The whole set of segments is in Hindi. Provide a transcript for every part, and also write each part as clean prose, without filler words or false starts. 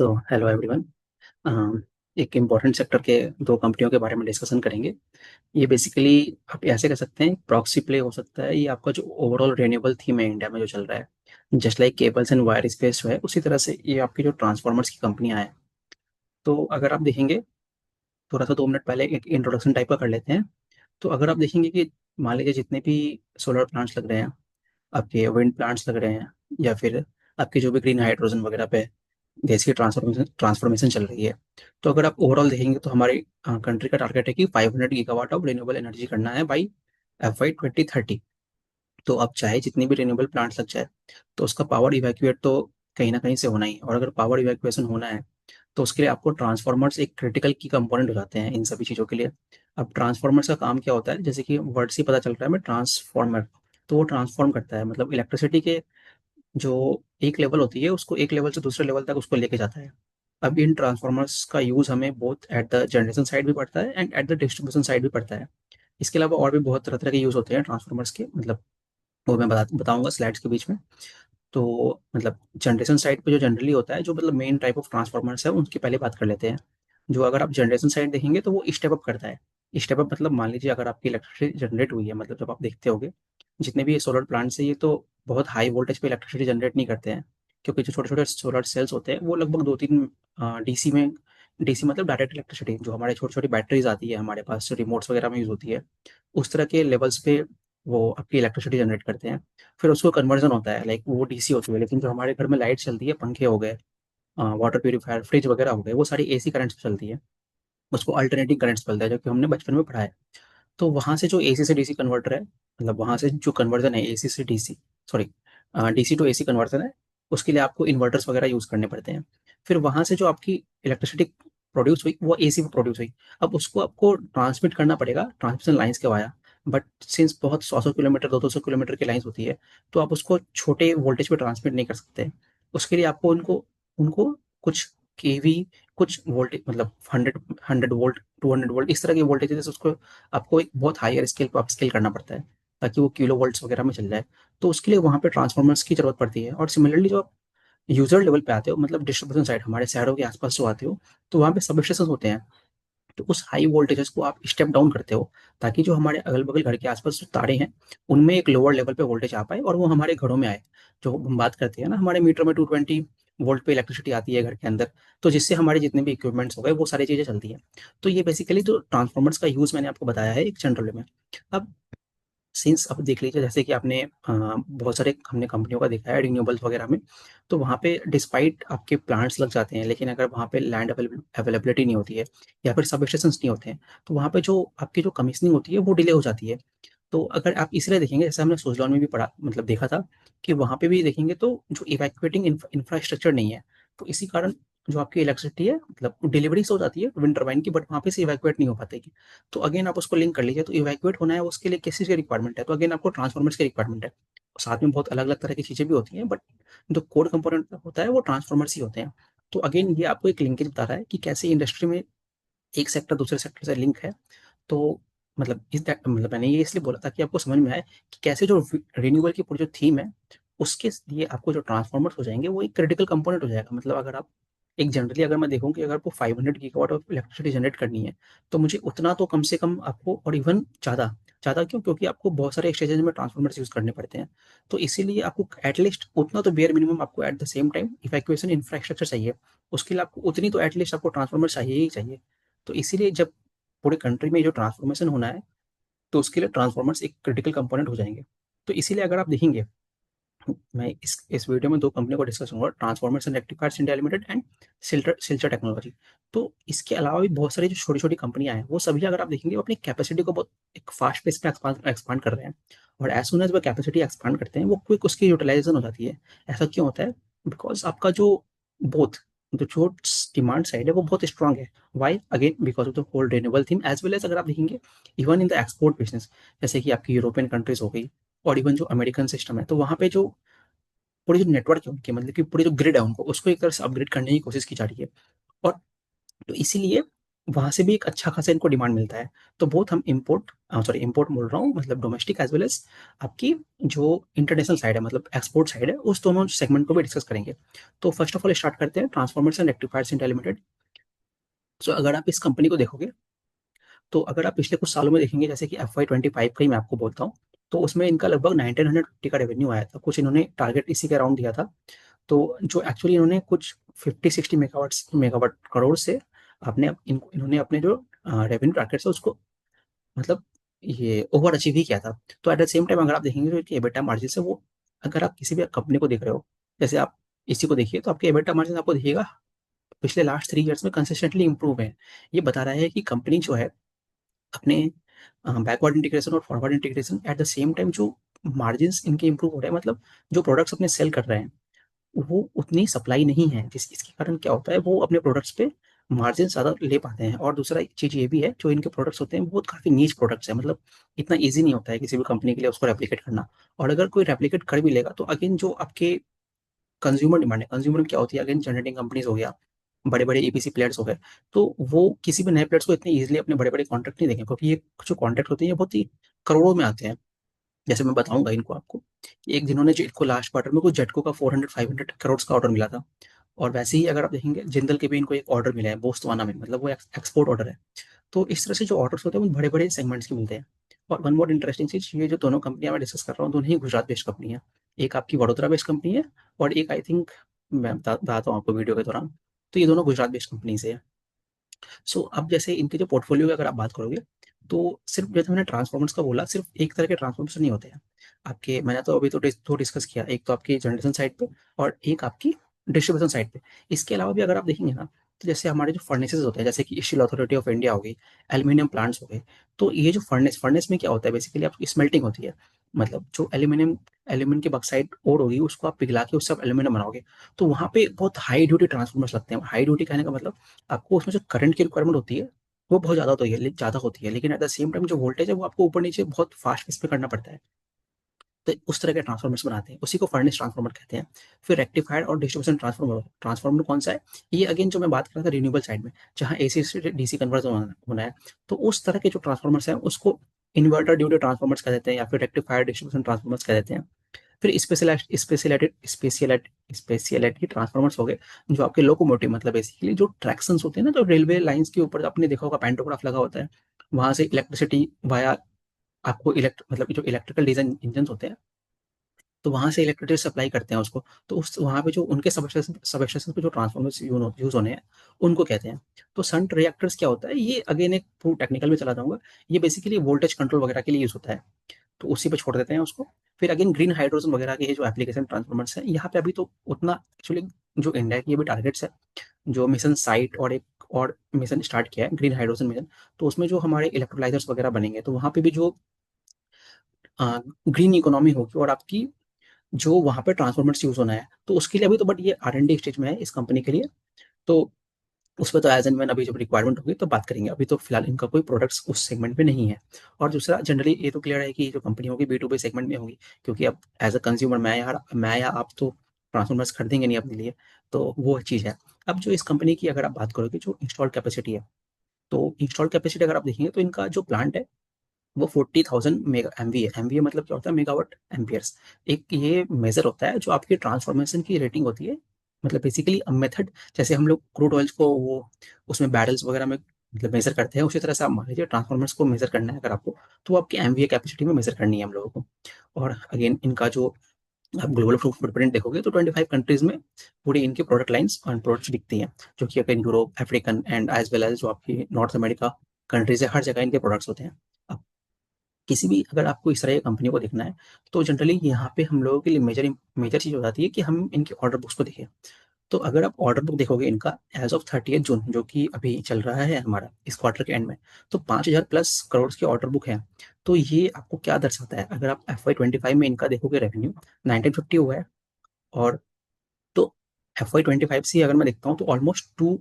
तो हेलो एवरीवन। एक इम्पॉर्टेंट सेक्टर के दो कंपनियों के बारे में डिस्कशन करेंगे। ये बेसिकली आप ऐसे कह सकते हैं प्रॉक्सी प्ले हो सकता है। ये आपका जो ओवरऑल रिन्यूएबल थीम है इंडिया में जो चल रहा है, just like cables and wire space है, उसी तरह से ये आपकी जो ट्रांसफॉर्मर्स की कंपनियां हैं। तो अगर आप देखेंगे, थोड़ा सा 2 मिनट पहले एक इंट्रोडक्शन टाइप का कर लेते हैं। तो अगर आप देखेंगे कि मान लीजिए जितने भी सोलर प्लांट्स लग रहे हैं, आपके विंड प्लांट्स लग रहे हैं, या फिर आपके जो भी ग्रीन हाइड्रोजन वगैरह पे देश की ट्रांसफॉर्मेशन ट्रांसफॉर्मेशन चल रही है। तो अगर आप ओवरऑल देखेंगे तो हमारी कंट्री का टारगेट है कि 500 गीगावाट ऑफ रिन्यूएबल एनर्जी करना है बाई FY 2030। तो अब चाहे जितनी भी रिन्यूएबल प्लांट्स लग जाए, तो उसका पावर इवैक्यूएट तो कहीं ना कहीं से होना ही, और अगर पावर इवैक्यूएशन होना है तो उसके लिए आपको ट्रांसफार्मर्स एक क्रिटिकल की कंपोनेंट हो जाते हैं इन सभी चीज़ों के लिए। अब ट्रांसफार्मर्स का काम क्या होता है, जैसे कि वर्ड से ही पता चल रहा है हमें ट्रांसफार्मर। तो वो ट्रांसफॉर्म करता है, मतलब इलेक्ट्रिसिटी के जो एक लेवल होती है उसको एक लेवल से दूसरे लेवल तक उसको लेके जाता है। अब इन ट्रांसफार्मर्स का यूज़ हमें both at the generation side भी पड़ता है and at the distribution side भी पड़ता है। इसके अलावा और भी बहुत तरह तरह के यूज़ होते हैं ट्रांसफार्मर्स के, मतलब वो मैं बताऊंगा स्लाइड्स के बीच में। तो मतलब जनरेशन साइड पे जो जनरली होता है, जो मतलब मेन टाइप ऑफ ट्रांसफार्मर्स है, उनकी पहले बात कर लेते हैं। जो अगर आप जनरेशन साइड देखेंगे तो वो स्टेप अप करता है। स्टेप अप मतलब मान लीजिए अगर आपकी इलेक्ट्रिसिटी जनरेट हुई है, मतलब जब आप देखते होगे जितने भी ये सोलर प्लांट्स है, ये तो बहुत हाई वोल्टेज पे इलेक्ट्रिसिटी जनरेट नहीं करते हैं, क्योंकि जो छोटे छोटे सोलर सेल्स होते हैं वो लगभग 2-3 डीसी में, डीसी मतलब डायरेक्ट इलेक्ट्रिसिटी, जो हमारे छोटी छोटी बैटरीज आती है हमारे पास रिमोट्स वगैरह में यूज़ होती है, उस तरह के लेवल्स पे वो आपकी इलेक्ट्रिसिटी जनरेट करते हैं। फिर उसको कन्वर्जन होता है, लाइक वो डीसी होती है, लेकिन जो हमारे घर में लाइट चलती है, पंखे हो गए, वाटर प्यूरीफायर, फ्रिज वगैरह हो गए, वो सारी एसी करंट से चलती है। उसको अल्टरनेटिंग करंट्स बोलते हैं, जो कि हमने बचपन में पढ़ा है। तो वहाँ से जो एसी से डीसी कन्वर्टर है, मतलब वहाँ से जो कन्वर्जन है एसी से DC, sorry, DC to AC conversion है, उसके लिए आपको इन्वर्टर्स वगैरह यूज़ करने पड़ते हैं। फिर वहाँ से जो आपकी इलेक्ट्रिसिटी प्रोड्यूस हुई वो एसी में प्रोड्यूस हुई। अब उसको आपको ट्रांसमिट करना पड़ेगा ट्रांसमिशन लाइन्स के वाया। बट सिंस बहुत 100-100 किलोमीटर 200 किलोमीटर की लाइन्स होती है, तो आप उसको छोटे वोल्टेज पे ट्रांसमिट नहीं कर सकते। उसके लिए आपको उनको उनको कुछ केवी, कुछ वोल्टेज, मतलब 100 वोल्ट, 200 वोल्ट, इस तरह के वोल्टेजेस उसको आपको एक बहुत हायर स्केल पर अपस्केल करना पड़ता है, ताकि वो किलो वोल्ट्स वगैरह में चल जाए। तो उसके लिए वहाँ पे ट्रांसफार्मर्स की जरूरत पड़ती है। और सिमिलरली जो आप यूजर लेवल पे आते हो, मतलब डिस्ट्रीब्यूशन साइड हमारे शहरों के आसपास जो आते हो, तो वहाँ पे सब स्टेशन होते हैं। तो उस हाई वोल्टेजेस को आप स्टेप डाउन करते हो, ताकि जो हमारे अगल बगल घर के आसपास जो तारे हैं, उनमें एक लोअर लेवल पे वोल्टेज आ पाए और वो हमारे घरों में आए। जो हम बात करते हैं ना, हमारे मीटर में 220 वोल्ट पे इलेक्ट्रिसिटी आती है घर के अंदर, तो जिससे हमारे जितने भी इक्विपमेंट्स हो गए वो सारी चीज़ें चलती हैं। तो ये बेसिकली जो ट्रांसफॉर्मर्स का यूज़ मैंने आपको बताया है एक जनरल में। अब सिंस अब देख लीजिए, जैसे कि आपने बहुत सारे हमने कंपनियों का देखा है रिन्यूएबल्स वगैरह में, तो वहाँ पे डिस्पाइट आपके प्लांट्स लग जाते हैं, लेकिन अगर वहाँ पे लैंड अवेलेबिलिटी नहीं होती है, या फिर सब स्टेशंस नहीं होते हैं, तो वहाँ पे जो आपकी जो कमीशनिंग होती है वो डिले हो जाती है। तो अगर आप इसलिए देखेंगे, जैसे हमने सोजलॉन में भी पढ़ा, मतलब देखा था, कि वहाँ पे भी देखेंगे तो जो इवैक्यूएटिंग इंफ्रास्ट्रक्चर नहीं है, तो इसी कारण जो आपकी इलेक्ट्रिसिटी है, मतलब डिलीवरी हो जाती है विंड टर्बाइन की, बट वहाँ पे से इवैक्यूएट नहीं हो पाती। तो अगेन आप उसको लिंक कर लीजिए, तो इवैक्यूएट होना है उसके लिए किस चीज़ की रिक्वायरमेंट है, तो अगेन आपको ट्रांसफॉर्मर्स की रिक्वायरमेंट है। साथ में बहुत अलग अलग तरह की चीज़ें भी होती हैं, बट जो कोर कंपोनेंट होता है वो ट्रांसफॉर्मर्स ही होते हैं। तो अगेन ये आपको एक लिंकेज बता रहा है कि कैसे इंडस्ट्री में एक सेक्टर दूसरे सेक्टर से लिंक है। तो मतलब मतलब मैंने ये इसलिए बोला था कि आपको समझ में आए कि कैसे जो रिन्यूएबल की पूरी जो थीम है, उसके लिए आपको जो ट्रांसफॉर्मर्स हो जाएंगे वो एक क्रिटिकल कंपोनेंट हो जाएगा। मतलब अगर आप एक जनरली अगर मैं देखूं कि अगर आपको 500 गीगावाट ऑफ इलेक्ट्रिसिटी जनरेट करनी है, तो मुझे उतना तो कम से कम आपको, और इवन ज़्यादा, ज़्यादा क्यों, क्योंकि आपको बहुत सारे एक्सचेंजेस में ट्रांसफॉर्मर्स यूज़ करने पड़ते हैं। तो इसीलिए आपको एटलीस्ट उतना तो बेयर मिनिमम आपको eight the same time evacuation infrastructure चाहिए। उसके लिए आपको उतनी तो एटलीस्ट आपको ट्रांसफॉर्मर चाहिए ही चाहिए। तो इसीलिए जब पूरे कंट्री में जो ट्रांसफॉर्मेशन होना है, तो उसके लिए ट्रांसफॉर्मर्स एक क्रिटिकल कंपोनेंट हो जाएंगे। तो इसीलिए अगर आप देखेंगे, मैं इस वीडियो में दो कंपनियों को डिस्कस करूंगा, transformers and rectifiers India limited and Silchar technology. तो इसके अलावा भी बहुत सारी जो छोटी छोटी कंपनियां हैं, वो सभी अगर आप देखेंगे वो अपनी कैपेसिटी को बहुत एक फास्ट पेस पे एक्सपांड कर रहे हैं। और एज सुन एज वो कैपेसिटी एक्सपांड करते हैं, वो क्विक उसकी यूटिलाइजेशन हो जाती है। ऐसा क्यों होता है? बिकॉज आपका जो बोथ जो डिमांड साइड है वो बहुत स्ट्रांग है। Why? Again because of the whole renewable theme, as well as अगर आप देखेंगे even in the export business, जैसे कि आपकी यूरोपियन कंट्रीज हो गई, और इवन जो अमेरिकन सिस्टम है, तो वहाँ पे जो पूरी जो नेटवर्क है उनकी, मतलब कि पूरी जो ग्रिड है, उनको उसको एक तरह से अपग्रेड करने की कोशिश की जा रही है। और तो इसीलिए वहाँ से भी एक अच्छा खासा इनको डिमांड मिलता है। तो बोथ हम इम्पोर्ट बोल रहा हूँ, मतलब डोमेस्टिक एज वेल एज आपकी जो इंटरनेशनल साइड है, मतलब एक्सपोर्ट साइड है, उस दोनों सेगमेंट को भी डिस्कस करेंगे। तो फर्स्ट ऑफ ऑल स्टार्ट करते हैं transformers and rectifiers India limited. So अगर आप इस कंपनी को देखोगे, तो अगर आप पिछले कुछ सालों में देखेंगे, जैसे कि FY 25 का ही मैं आपको बोलता हूँ, तो उसमें इनका लगभग 1950 का रेवेन्यू आया था। कुछ इन्होंने टारगेट इसी के अराउंड दिया था। तो जो एक्चुअली इन्होंने कुछ 50-60 मेगावाट करोड़ से इन्होंने अपने जो रेवेन्यू टारगेट है उसको, मतलब ये ओवर अचीव ही किया था। तो एट द सेम टाइम अगर आप देखेंगे तो इनके एबिटा मार्जिन है वो, अगर आप किसी भी कंपनी को देख रहे हो, जैसे आप इसी को देखिए, तो आपके एबिटा मार्जिन आपको दिखेगा पिछले लास्ट 3 ईयर्स में कंसिस्टेंटली इंप्रूव है। ये बता रहा है कि कंपनी जो है अपने बैकवर्ड इंटीग्रेशन और forward integration eight the same time जो मार्जिन इनके इंप्रूव हो रहे हैं, मतलब जो प्रोडक्ट्स अपने सेल कर रहे हैं वो उतनी सप्लाई नहीं है, जिस इसके कारण क्या होता है, वो अपने प्रोडक्ट्स पे मार्जिन ज़्यादा ले पाते हैं। और दूसरा चीज़ ये भी है, जो इनके प्रोडक्ट्स होते हैं वो काफ़ी नीच प्रोडक्ट्स है, मतलब इतना ईजी नहीं होता है किसी भी कंपनी के लिए उसको रेप्लिकेट करना। और अगर कोई रेप्लिकेट कर भी लेगा, तो अगेन जो आपके कंज्यूमर डिमांड है, कंज्यूमर क्या होती है, अगेन जनरेटिंग कंपनीज हो गया, बड़े बड़े EPC प्लेयर्स हो गए, तो वो किसी भी नए प्लेयर्स को इतनी ईजिली अपने बड़े बड़े कॉन्ट्रैक्ट नहीं देंगे, क्योंकि ये जो कॉन्ट्रैक्ट होते हैं ये बहुत ही करोड़ों में आते हैं। जैसे मैं बताऊंगा इनको आपको, एक जिन्होंने इनको लास्ट क्वार्टर में कुछ जेटको का 400-500 करोड़ का ऑर्डर मिला था। और वैसे ही अगर आप देखेंगे जिंदल के भी इनको एक ऑर्डर मिला है बोस्टवाना में, मतलब वो एक्सपोर्ट ऑर्डर है। तो इस तरह से जो ऑर्डर्स होते हैं वो बड़े बड़े सेगमेंट्स के मिलते हैं। और वन मोर इंटरेस्टिंग चीज, ये जो दोनों कंपनियां मैं डिस्कस कर रहा हूँ, दोनों ही गुजरात बेस्ड कंपनी है। एक आपकी वडोदरा बेस्ड कंपनी है, और एक आई थिंक मैं बताता हूँ आपको वीडियो के दौरान। तो ये दोनों गुजरात बेस्ड कंपनी से है। सो अब जैसे इनके जो पोर्टफोलियो की अगर आप बात करोगे, तो सिर्फ जैसे मैंने ट्रांसफॉर्मर्स का बोला, सिर्फ एक तरह के ट्रांसफॉर्मर्स नहीं होते हैं आपके। मैंने तो अभी तो डिस्कस किया, एक तो आपकी जनरेशन साइड पे और एक आपकी डिस्ट्रीब्यूशन साइड पे। इसके अलावा भी अगर आप देखेंगे ना, तो जैसे हमारे जो फर्नेसेस होते हैं, जैसे कि स्टील अथॉरिटी ऑफ इंडिया हो गई, एल्यूमिनियम प्लांट्स हो गए। तो ये जो फर्नेस में क्या होता है, बेसिकली आपकी स्मेल्टिंग होती है। मतलब जो एल्यूमिनियम की बक्साइड ओर होगी, उसको आप पिघला के उससे आप एल्यूमिनियम बनाओगे। तो वहाँ पे बहुत हाई ड्यूटी ट्रांसफॉर्मर्स लगते हैं। हाई ड्यूटी कहने का मतलब, आपको उसमें जो करंट की रिक्वायरमेंट होती है वो बहुत ज़्यादा होती है, लेकिन एट द सेम टाइम जो वोल्टेज है वो आपको ऊपर नीचे बहुत फास्ट पेस पे करना पड़ता है। तो उस तरह के ट्रांसफॉर्मर्स बनाते हैं, उसी को फर्नेस ट्रांसफॉर्मर कहते हैं। फिर रेक्टिफायर और डिस्ट्रीब्यूशन ट्रांसफॉर्मर। ट्रांसफॉर्मर कौन सा है, ये अगेन जो मैं बात कर रहा था रिन्यूएबल साइड में, जहाँ AC से DC कन्वर्जन होना है, तो उस तरह के जो ट्रांसफॉर्मर्स हैं उसको इन्वर्टर ड्यूटी ट्रांसफॉर्मर्स कह देते हैं, या फिर रेक्टिफायर डिस्ट्रीब्यूशन ट्रांसफॉर्मर्स कह देते हैं। फिर स्पेशलिटी ट्रांसफॉर्मर्स हो गए, जो आपके लोकोमोटिव, मतलब बेसिकली जो ट्रैक्शंस होते हैं ना, जो रेलवे लाइंस के ऊपर आपने देखा होगा पैंटोग्राफ लगा होता है, वहां से इलेक्ट्रिसिटी वाया आपको मतलब जो इलेक्ट्रिकल डिजाइन इंजन होते हैं, तो वहां से इलेक्ट्रिसिटी सप्लाई करते हैं उसको। तो उस वहां पे जो उनके सब स्टेशन पे जो ट्रांसफॉर्मर्स यूज होने हैं, उनको कहते हैं। तो संट रिएक्टर्स क्या होता है, ये अगेन एक टेक्निकल में चला जाऊंगा। ये बेसिकली वोल्टेज कंट्रोल वगैरह के लिए यूज होता है, तो उसी पे छोड़ देते हैं उसको। फिर अगेन ग्रीन हाइड्रोजन वगैरह के ये जो एप्लीकेशन ट्रांसफॉर्मर्स हैं, यहाँ पे अभी तो उतना एक्चुअली जो इंडिया की अभी टारगेट्स है, जो मिशन साइट और एक और मिशन स्टार्ट किया है ग्रीन हाइड्रोजन मिशन, तो उसमें जो हमारे इलेक्ट्रोलाइजर्स वगैरह बनेंगे, तो वहाँ पे भी जो ग्रीन इकोनॉमी होगी और आपकी जो वहाँ पे ट्रांसफॉर्मर्स यूज होना है, तो उसके लिए अभी तो बट ये R&D स्टेज में है इस कंपनी के लिए। तो उस पर तो एज एंड व्हेन अभी जब रिक्वायरमेंट होगी तो बात करेंगे, अभी तो फिलहाल इनका कोई प्रोडक्ट्स उस सेगमेंट में नहीं है। और दूसरा जनरली ये तो क्लियर है कि जो कंपनी होगी B2B सेगमेंट में होगी, क्योंकि अब एज अ कंज्यूमर मैं या आप तो ट्रांसफॉर्मर्स खरीदेंगे नहीं अपने लिए। तो वो चीज़ है। अब जो इस कंपनी की अगर आप बात करोगे, जो इंस्टॉल कैपेसिटी है, तो इंस्टॉल कैपेसिटी अगर आप देखेंगे, तो इनका जो प्लांट है वो 40,000 मेगा MVA। MVA मतलब क्या होता है, मेगावाट एम्पियर्स। एक ये मेजर होता है जो आपकी ट्रांसफॉर्मेशन की रेटिंग होती है, मतलब बेसिकली अ मेथड। जैसे हम लोग क्रूड ऑयल्स को वो उसमें बैरल्स वगैरह में मतलब मेजर करते हैं, उसी तरह से आप मान लीजिए ट्रांसफॉर्मर्स को मेजर करना है अगर आपको, तो आपकी MVA कैपेसिटी में मेजर करनी है हम लोगों को। और अगेन इनका जो आप ग्लोबल फुटप्रिंट देखोगे, तो 25 कंट्रीज में पूरी इनकी प्रोडक्ट लाइंस और प्रोडक्ट्स बिकती हैं, जो कि अगर Europe, African and as well as जो आपकी नॉर्थ अमेरिका कंट्रीज है, हर जगह इनके प्रोडक्ट्स होते हैं। अब किसी भी अगर आपको इस तरह की कंपनी को देखना है, तो जनरली यहाँ पे हम लोगों के लिए मेजर मेजर चीज़ हो जाती है कि हम इनके ऑर्डर बुक्स को देखें। तो अगर आप ऑर्डर बुक देखोगे इनका एज ऑफ 30 जून, जो कि अभी चल रहा है हमारा इस क्वार्टर के एंड में, तो 5,000+ करोड़ की ऑर्डर बुक है। तो ये आपको क्या दर्शाता है, अगर आप FY 25 में इनका देखोगे रेवेन्यू 1950 हुआ है, और तो FY 25 से अगर मैं देखता हूँ, तो almost two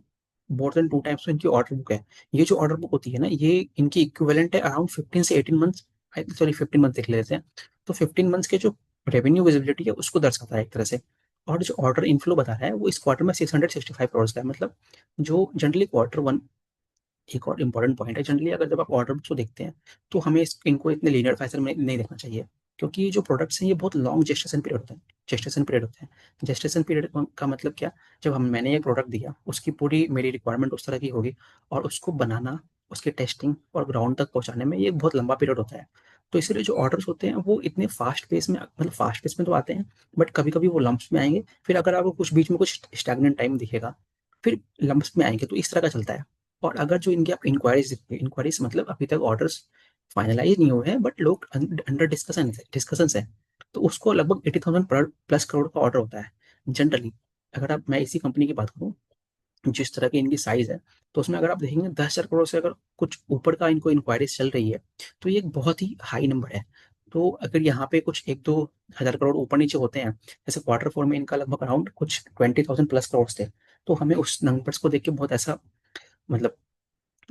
more than 2 times तो इनकी ऑर्डर बुक है। ये जो ऑर्डर बुक होती है ना, ये इनकी इक्विवेलेंट है अराउंड 15 से 18 मंथ्स, सॉरी 15 मंथ देख लेते हैं। तो 15 मंथ्स के जो रेवेन्यू विजिबिलिटी है उसको दर्शाता है एक तरह से। और जो ऑर्डर इनफ्लो बता रहा है वो इस क्वार्टर में 665 करोड़ का है। मतलब जो जनरली क्वार्टर वन एक और इम्पोर्टेंट पॉइंट है, जनरली अगर जब आप ऑर्डर बुक्स को देखते हैं तो हमें इनको इतने लीनियर फैशन में नहीं देखना चाहिए, क्योंकि ये जो प्रोडक्ट्स हैं ये बहुत लॉन्ग जेस्टेशन पीरियड होते हैं। जेस्टेशन पीरियड का मतलब क्या, जब हम मैंने एक प्रोडक्ट दिया उसकी पूरी मेरी रिक्वायरमेंट उस तरह की होगी, और उसको बनाना, उसकी टेस्टिंग और ग्राउंड तक पहुंचाने में ये एक बहुत लंबा पीरियड होता है। तो इसीलिए जो ऑर्डर्स होते हैं वो इतने फास्ट पेस में, मतलब फास्ट पेस में तो आते हैं, बट कभी कभी वो लंप्स में आएंगे, फिर अगर आपको कुछ बीच में कुछ स्टैग्नेंट टाइम दिखेगा, फिर लंप्स में आएंगे, तो इस तरह का चलता है। और अगर जो इनकी आप इंक्वायरीज देखते हैं, इंक्वायरीज मतलब अभी तक ऑर्डर्स फाइनलाइज नहीं हुए हैं बट लोग अंडर डिस्कशन है, तो उसको लगभग 80,000 प्लस करोड़ का ऑर्डर होता है जनरली। अगर आप, मैं इसी कंपनी की बात करूँ, जिस तरह की इनकी साइज है, तो उसमें अगर आप देखेंगे 10,000 करोड़ से अगर कुछ ऊपर का इनको इंक्वायरीज चल रही है, तो ये एक बहुत ही हाई नंबर है। तो अगर यहाँ पे कुछ 1-2 हज़ार करोड़ ऊपर नीचे होते हैं, जैसे क्वार्टर 4 में इनका लगभग अराउंड कुछ 20,000 प्लस करोड़ थे, तो हमें उस नंबर्स को देख के बहुत ऐसा, मतलब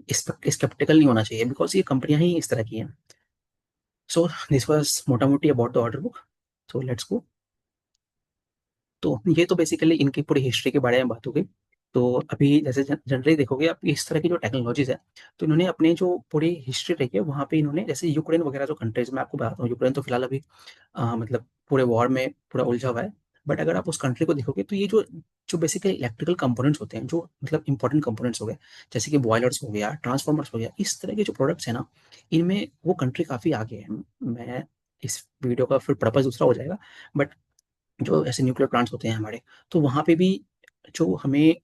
स्केप्टिकल नहीं होना चाहिए, बिकॉज ये कंपनियां ही इस तरह की हैं। सो दिस वाज मोटा मोटी about the order book. So let's go. तो ये तो बेसिकली इनकी पूरी हिस्ट्री के बारे में बात हो गई। तो अभी जैसे जनरली देखोगे आप इस तरह की जो टेक्नोलॉजीज है, तो इन्होंने अपने जो पूरी हिस्ट्री रही है वहाँ पे इन्होंने, जैसे यूक्रेन वगैरह जो कंट्रीज में आपको बताता हूँ, यूक्रेन तो फिलहाल अभी मतलब पूरे वॉर में पूरा उलझा हुआ है। बट अगर आप उस कंट्री को देखोगे तो ये जो जो बेसिकली इलेक्ट्रिकल कंपोनेंट्स होते हैं, जो मतलब इंपॉर्टेंट कंपोनेंट्स हो गए, जैसे कि बॉयलर्स हो गया, ट्रांसफार्मर्स हो गया, इस तरह के जो प्रोडक्ट्स हैं ना, इनमें वो कंट्री काफ़ी आगे है। मैं इस वीडियो का फिर पर्पज दूसरा हो जाएगा, बट जो ऐसे न्यूक्लियर प्लांट्स होते हैं हमारे, तो वहाँ पे भी जो हमें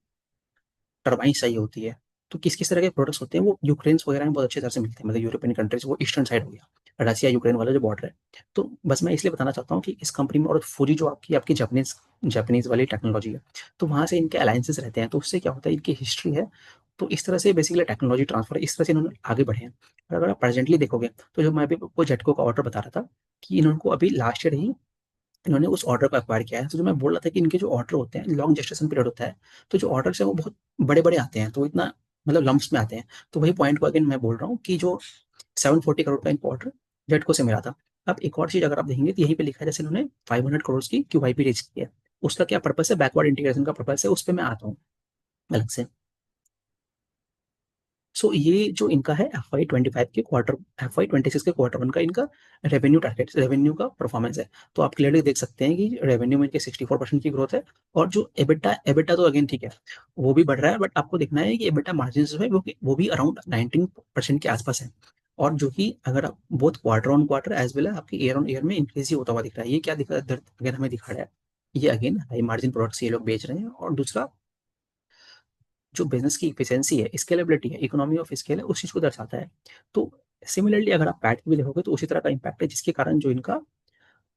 टरबाइन चाहिए होती है, तो किस किस तरह के प्रोडक्ट्स होते हैं वो यूक्रेन वगैरह में बहुत अच्छी तरह से मिलते हैं, मतलब यूरोपियन कंट्रीज, वो ईस्टर्न साइड हो गया, रसिया यूक्रेन वाला जो बॉर्डर है। तो बस मैं इसलिए बताना चाहता हूँ कि इस कंपनी में, और पूरी जो आपकी आपकी जापानीज जापानीज वाली टेक्नोलॉजी है, तो वहाँ से इनके अलायंसेस रहते हैं, तो उससे क्या होता है, इनकी हिस्ट्री है, तो इस तरह से बेसिकली टेक्नोलॉजी ट्रांसफर इस तरह से इन्होंने आगे बढ़े हैं। और अगर आप प्रेजेंटली देखोगे, तो जो मैं अभी आपको जेटको का ऑर्डर बता रहा था, कि इन्होंने अभी लास्ट ईयर ही इन्होंने उस ऑर्डर को एक्वायर किया है। तो जो मैं बोल रहा था कि इनके जो ऑर्डर होते हैं लॉन्ग जेस्टेशन पीरियड होता है, तो जो ऑर्डर्स है वो बहुत बड़े बड़े आते हैं, तो इतना मतलब लम्प्स में आते हैं। तो वही पॉइंट को अगेन मैं बोल रहा हूँ कि जो 740 करोड़ का इनको ऑर्डर जेटको से मिला था। अब एक और चीज अगर आप देखेंगे तो यहीं पे लिखा है, जैसे इन्होंने 500 करोड़ की QIP रेज की है, उसका क्या पर्पस है, बैकवर्ड इंटीग्रेशन का पर्पस है, उस पर मैं आता हूँ अलग से। सो ये जो इनका है FY 26 के क्वार्टर 1 का इनका रेवेन्यू टारगेट, रेवेन्यू का परफॉर्मेंस है। तो आप क्लियरली देख सकते हैं कि रेवेन्यू में इनके 64% की ग्रोथ है, और जो एबिटा एबिटा तो अगेन ठीक है, वो भी बढ़ रहा है, बट आपको देखना है कि एबिटा मार्जिन जो है वो भी अराउंड 19% के आसपास है, और जो कि अगर आप both quarter on quarter as well आपकी ईयर ऑन ईयर में इंक्रीज ही होता हुआ दिख रहा है। ये क्या दिखा अगर हमें दिखा रहा है, ये अगेन हाई मार्जिन प्रोडक्ट्स ये लोग बेच रहे हैं, और दूसरा जो बिजनेस की इफिशिएंसी है, स्केलेबिलिटी है, इकोनॉमी ऑफ स्केल है, उस चीज को दर्शाता है। तो सिमिलरली अगर आप पैट भी देखोगे तो उसी तरह का इम्पैक्ट है, जिसके कारण जो इनका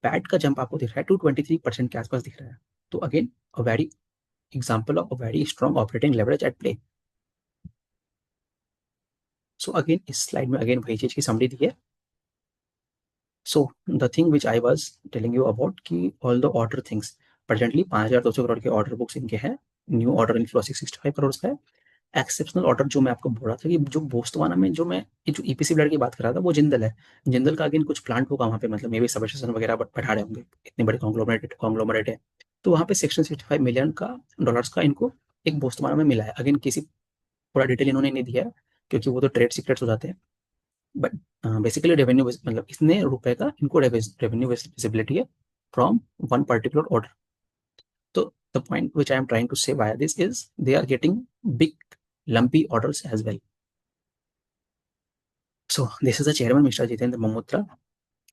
पैट का जंप आपको दिख रहा है 223% के आसपास दिख रहा है। तो again a very example of a very strong operating leverage at play. So again इस स्लाइड में अगेन वही चीज की समरी दी है। So the thing which I was telling you about कि all the order things, presently 5,200 crore के ऑर्डर बुक्स इनके हैं, न्यू ऑर्डर इनफ्लो 665 करोड़ का है। एक्सेप्शनल ऑर्डर जो मैं आपको बोल रहा था कि जो बोस्टवाना में जो मैं ये जो ईपीसी ब्लड की बात कर रहा था वो जिंदल है। जिंदल का अगेन कुछ प्लांट होगा वहाँ पे, मतलब मे बी सबस्टेशन वगैरह बैठा रहे होंगे, इतने बड़े कॉन्ग्लोमरेट है। तो वहाँ पे 665 मिलियन का डॉलर्स का इनको एक बोस्टवाना में मिला है। अगेन किसी पूरा डिटेल इन्होंने नहीं दिया है, क्योंकि वो तो ट्रेड सीक्रेट्स हो जाते हैं, बट बेसिकली रेवेन्यू मतलब इतने रुपए का इनको रेवेन्यू विजिबिलिटी है फ्रॉम वन पर्टिकुलर ऑर्डर। तो the point which I am trying to say via this is they are getting big lumpy orders as well. So this is the chairman mister Jitendra Malhotra.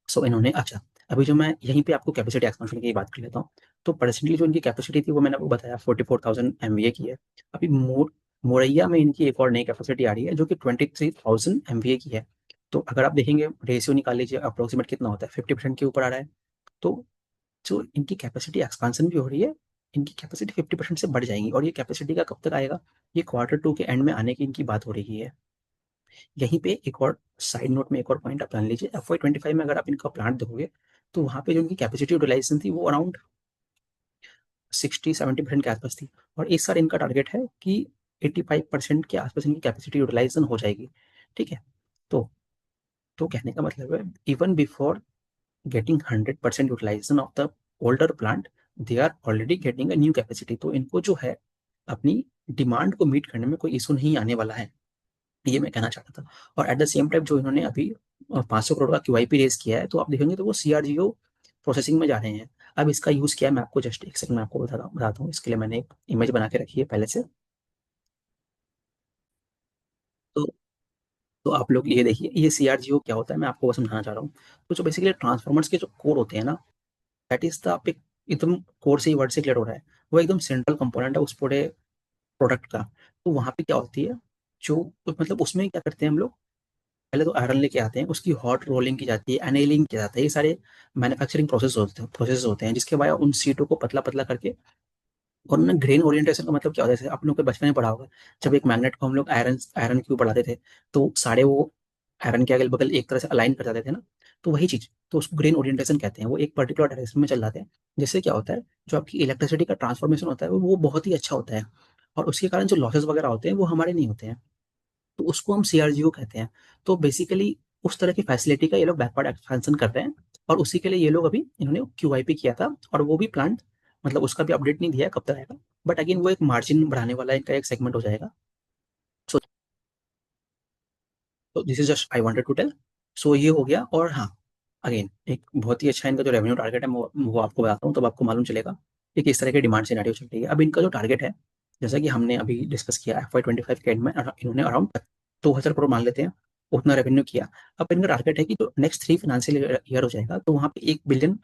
So इन्होंने, अच्छा, अभी जो मैं यहीं पे आपको कैपेसिटी एक्सपेंशन की बात कर लेता हूँ। तो प्रेजेंटली जो इनकी कैपेसिटी थी वो मैंने आपको बताया 44,000 MVA की है। अभी मोरैया में इनकी एक और नई कैपेसिटी आ रही है जो कि 23,000 MVA की है। तो अगर आप देखेंगे रेशियो निकाल लीजिए, अप्रोक्सीमेट कितना होता है, 50% के ऊपर आ रहा है। तो जो इनकी कैपेसिटी एक्सपेंशन भी हो रही है, इनकी कैपेसिटी 50% से बढ़ जाएंगी, और ये कैपेसिटी का कब तक आएगा, ये क्वार्टर 2 के एंड में आने की इनकी बात हो रही है। यहीं पे एक और साइड नोट में एक और पॉइंट आप जान लीजिए, FY 25 में अगर आप इनका प्लांट देखोगे, तो वहाँ पे जो इनकी कैपेसिटी यूटिलाइजेशन थी वो अराउंड 60-70% के आसपास थी, और इस साल इनका टारगेट है कि 85% के आसपास इनकी कैपेसिटी यूटिलाइजेशन हो जाएगी। ठीक है। तो तो कहने का मतलब है, even before getting 100% utilisation of the older plant, they are already getting a new capacity. तो इनको जो है अपनी डिमांड को मीट करने में कोई इशू नहीं आने वाला है। ये मैं कहना चाहता था। और एट द सेम टाइम जो इन्होंने अभी 500 करोड़ का क्यूआईपी रेज किया है, तो आप देखेंगे तो वो सीआरजीओ प्रोसेसिंग में जा रहे हैं। अब इसका यूज़ किया है, मैं आपको जस्ट एक सेकंड में आपको बताता हूँ। इसके लिए मैंने एक इमेज बना के रखी है पहले से। तो तो आप लोग ये देखिए, ये सीआरजीओ क्या होता है, मैं आपको वो समझाना चाह रहा हूँ। तो जो बेसिकली ट्रांसफॉर्मर्स के जो कोर होते हैं ना, दैट इज द आप एक एकदम कोर से ही वर्ड से क्लियर हो रहा है, वो एकदम सेंट्रल कंपोनेंट है उस पूरे प्रोडक्ट का। तो वहाँ पे क्या होती है, जो मतलब उसमें क्या करते हैं हम लोग, पहले तो आयरन लेके आते हैं, उसकी हॉट रोलिंग की जाती है, एनेलिंग किया जाता है, ये सारे मैन्युफैक्चरिंग प्रोसेस होते हैं, जिसके बाद उन सीटों को पतला पतला करके। और ना ग्रेन ओरिएंटेशन का मतलब क्या होता है, जैसे आप लोग को बचपन में पढ़ा होगा, जब एक मैग्नेट को हम लोग आयरन आयरन क्यों बढ़ाते थे, तो सारे वो आयरन के अगल बगल एक तरह से अलाइन कर जाते थे ना। तो वही चीज, तो उसको ग्रेन ओरिएंटेशन कहते हैं, वो एक पर्टिकुलर डायरेक्शन में चल जाते हैं। जिससे क्या होता है, जो आपकी इलेक्ट्रिसिटी का ट्रांसफॉर्मेशन होता है वो बहुत ही अच्छा होता है। और उसके कारण जो लॉसेस वगैरह होते हैं वो हमारे नहीं होते हैं। तो उसको हम सीआरजीओ कहते हैं। तो बेसिकली उस तरह की फैसिलिटी का ये लोग बैकवर्ड एक्सपेंशन कर रहे हैं। और उसी के लिए ये लोग अभी इन्होंने क्यूआईपी किया था, और वो भी प्लांट, मतलब उसका भी अपडेट नहीं दिया है कब तक आएगा। बट अगेन वो एक मार्जिन बढ़ाने वाला इनका एक सेगमेंट हो जाएगा। सो तो this is just I wanted to tell. So ये हो गया। और हाँ, अगेन एक बहुत ही अच्छा इनका जो रेवेन्यू टारगेट है, वो आपको बताता हूँ, तब आपको मालूम चलेगा कि किस तरह के डिमांड सिनेरियो चल रही है। अब इनका जो टारगेट है, जैसा कि हमने अभी डिस्कस किया, FY 25 के एंड में इन्होंने अराउंड 2,000 करोड़ मान लेते हैं, उतना रेवेन्यू किया। अब इनका टारगेट है कि जो नेक्स्ट 3 फाइनेंशियल ईयर हो जाएगा, तो वहाँ पे $1 बिलियन